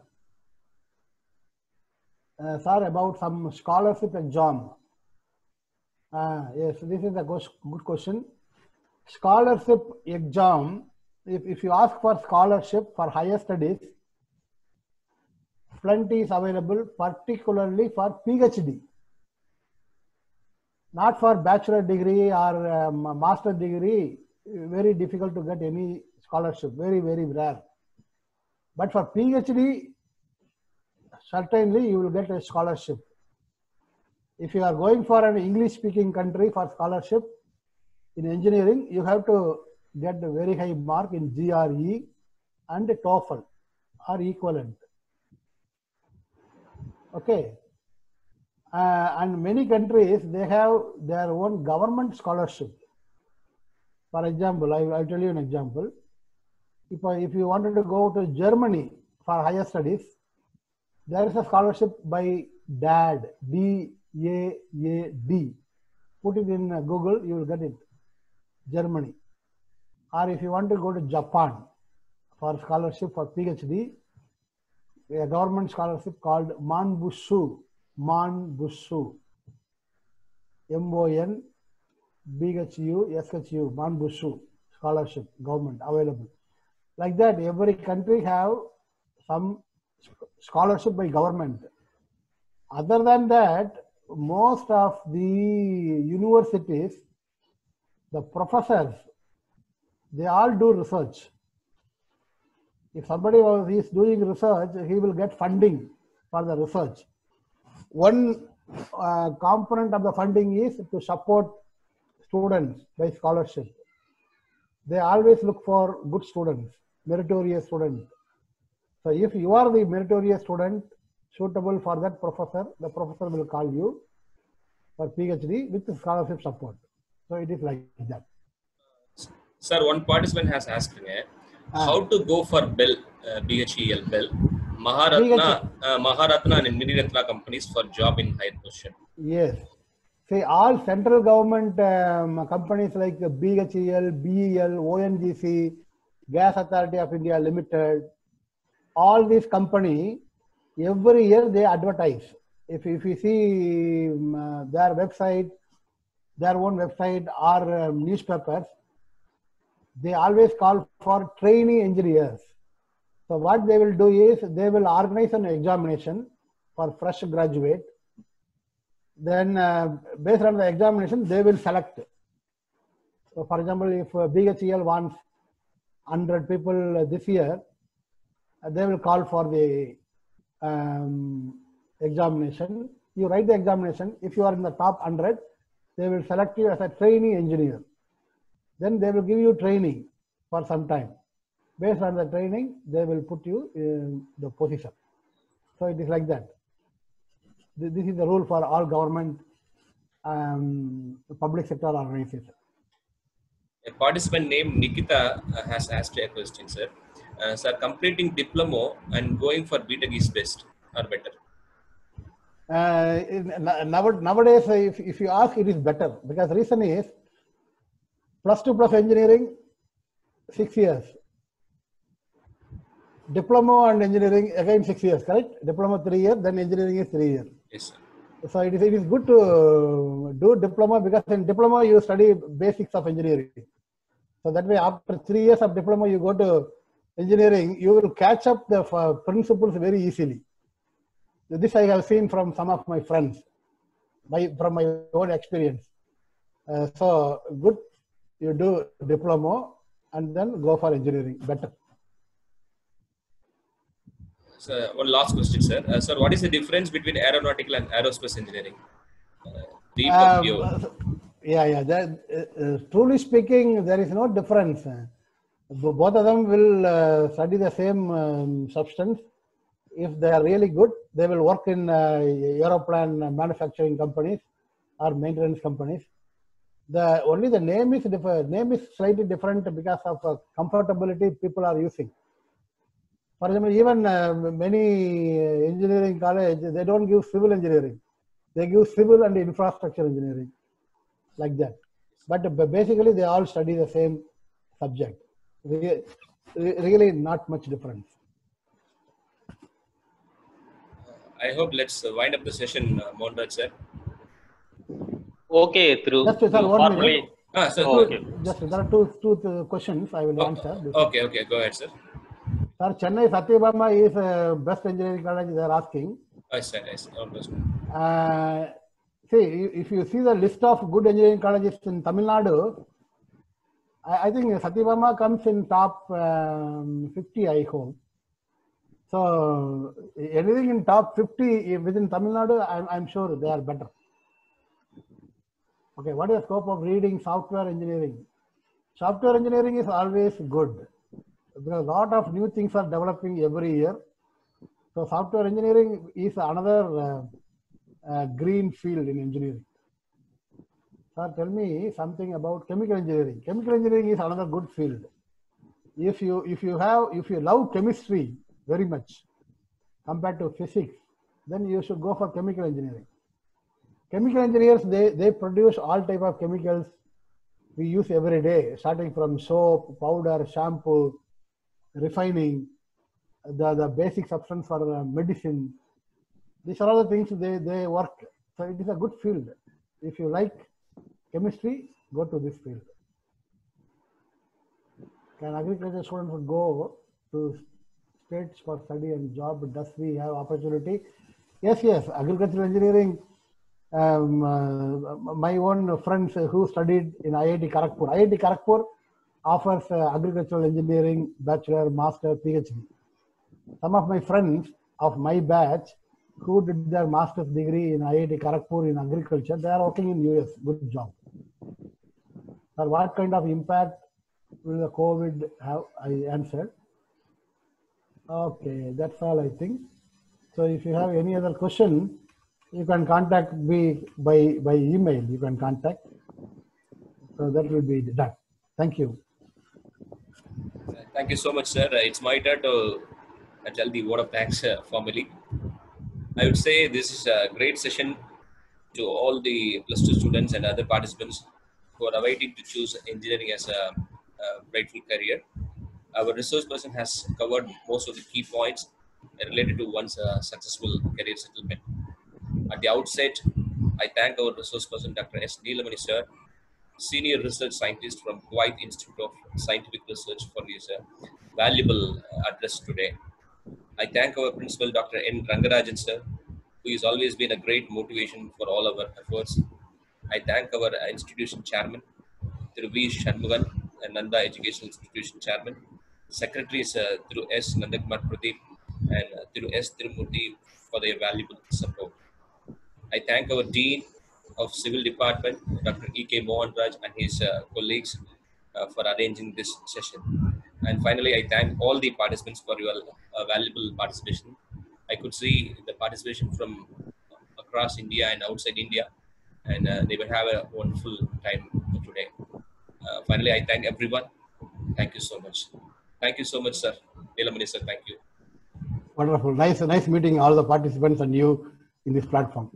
Sir, about some scholarship exam. Yes, this is a good question. Scholarship exam, if you ask for scholarship for higher studies, plenty is available, particularly for PhD. Not for bachelor degree or master degree, very difficult to get any scholarship, very, very rare. But for PhD, certainly you will get a scholarship. If you are going for an English-speaking country for scholarship in engineering, you have to get a very high mark in GRE and TOEFL or equivalent. Okay. And many countries, they have their own government scholarship. For example, I'll tell you an example. If you wanted to go to Germany for higher studies, there is a scholarship by DAAD, D-A-A-D. Put it in Google, you will get it. Germany. Or if you want to go to Japan for scholarship for PhD, a government scholarship called Manbushu. Manbushu. M-O-N-B-H-U-S-H-U. Manbushu scholarship, government available. Like that, every country have some scholarship by government. Other than that, most of the universities, the professors, they all do research. If somebody is doing research, he will get funding for the research. One component of the funding is to support students by scholarship. They always look for good students, meritorious students. So if you are the meritorious student suitable for that professor, the professor will call you for PhD with scholarship support. So it is like that. Sir, one participant has asked how to go for BEL, BHEL, BEL, Maharatna and Miniratna companies for job in higher position. Yes. See, all central government companies like BHEL, BEL, ONGC, Gas Authority of India Limited, all these companies, every year they advertise. If you see their website, their own website or newspapers, they always call for trainee engineers. So what they will do is they will organize an examination for fresh graduate. Then based on the examination, they will select. So for example, if BHEL wants 100 people this year, they will call for the examination. You write the examination. If you are in the top 100, they will select you as a trainee engineer. Then they will give you training for some time. Based on the training, they will put you in the position. So it is like that. This is the rule for all government public sector organizations. A participant named Nikita has asked a question, sir. Sir, completing diploma and going for BTech is best or better? Nowadays, if you ask, it is better, because the reason is +2 plus engineering 6 years, diploma and engineering again 6 years, correct? Diploma 3 years, then engineering is 3 years. Yes, sir. So it is good to do diploma, because in diploma you study basics of engineering. So that way, after 3 years of diploma, you go to engineering, you will catch up the principles very easily. This I have seen from some of my friends, from my own experience. So good, you do diploma and then go for engineering, better. So one last question, sir. Sir, what is the difference between aeronautical and aerospace engineering? Truly speaking, there is no difference. Both of them will study the same substance. If they are really good, they will work in aeroplane manufacturing companies or maintenance companies. Only the name is different. Name is slightly different because of comfortability people are using. For example, even many engineering college, they don't give civil engineering. They give civil and infrastructure engineering, like that. But basically, they all study the same subject. Really not much difference. I hope let's wind up the session, Mohanraj, sir. Okay, through. Just sir, 1 minute. Sir, okay. Just there are two questions I will answer. Okay, go ahead, sir. Sir, Chennai Satyabama is best engineering college, they are asking. Yes, almost. See, if you see the list of good engineering colleges in Tamil Nadu, I think Satyabama comes in top 50, I hope. So anything in top 50 within Tamil Nadu, I'm sure they are better. Okay, what is the scope of reading software engineering? Software engineering is always good because a lot of new things are developing every year. So software engineering is another green field in engineering. Sir, tell me something about chemical engineering. Chemical engineering is another good field. If you love chemistry very much compared to physics, then you should go for chemical engineering. Chemical engineers, they produce all type of chemicals we use every day, starting from soap, powder, shampoo, refining, the basic substance for medicine. These are all the things they work. So it is a good field. If you like chemistry, go to this field. Can agriculture students go to states for study and job? Does we have opportunity? Yes, agricultural engineering. My own friends who studied in IIT Kharagpur. IIT Kharagpur offers agricultural engineering, bachelor, master, PhD. Some of my friends of my batch who did their master's degree in IIT Kharagpur in agriculture, they are working in US. Good job. Sir, what kind of impact will the COVID have? I answered. Okay, that's all I think. So if you have any other question, you can contact me by email. You can contact. So that will be done. Thank you. Thank you so much, sir. It's my turn to tell the word of thanks formally. I would say this is a great session to all the plus 2 students and other participants who are awaiting to choose engineering as a rightful career. Our resource person has covered most of the key points related to one's successful career settlement. At the outset, I thank our resource person, Dr. S. Neelamani, sir, Senior Research Scientist from Kuwait Institute of Scientific Research, for his valuable address today. I thank our principal, Dr. N. Rangarajan, sir, who has always been a great motivation for all our efforts. I thank our institution chairman, Thiru V. Shanmugan, Nanda Educational Institution chairman. Secretaries Thiru S. Nandakumar Pradeep and Thiru S. Tirumurthy for their valuable support. I thank our Dean of Civil Department, Dr. E.K. Mohan Raj, and his colleagues for arranging this session. And finally, I thank all the participants for your valuable participation. I could see the participation from across India and outside India, and they will have a wonderful time today. Finally, I thank everyone. Thank you so much. Thank you so much, sir. Neelamani, sir, thank you. Wonderful. Nice meeting all the participants and you in this platform.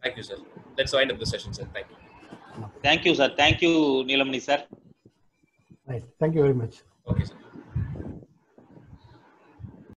Thank you, sir. Let's wind up the session, sir. Thank you. Thank you, sir. Thank you, Neelamani, sir. Nice. Thank you very much. Okay, sir.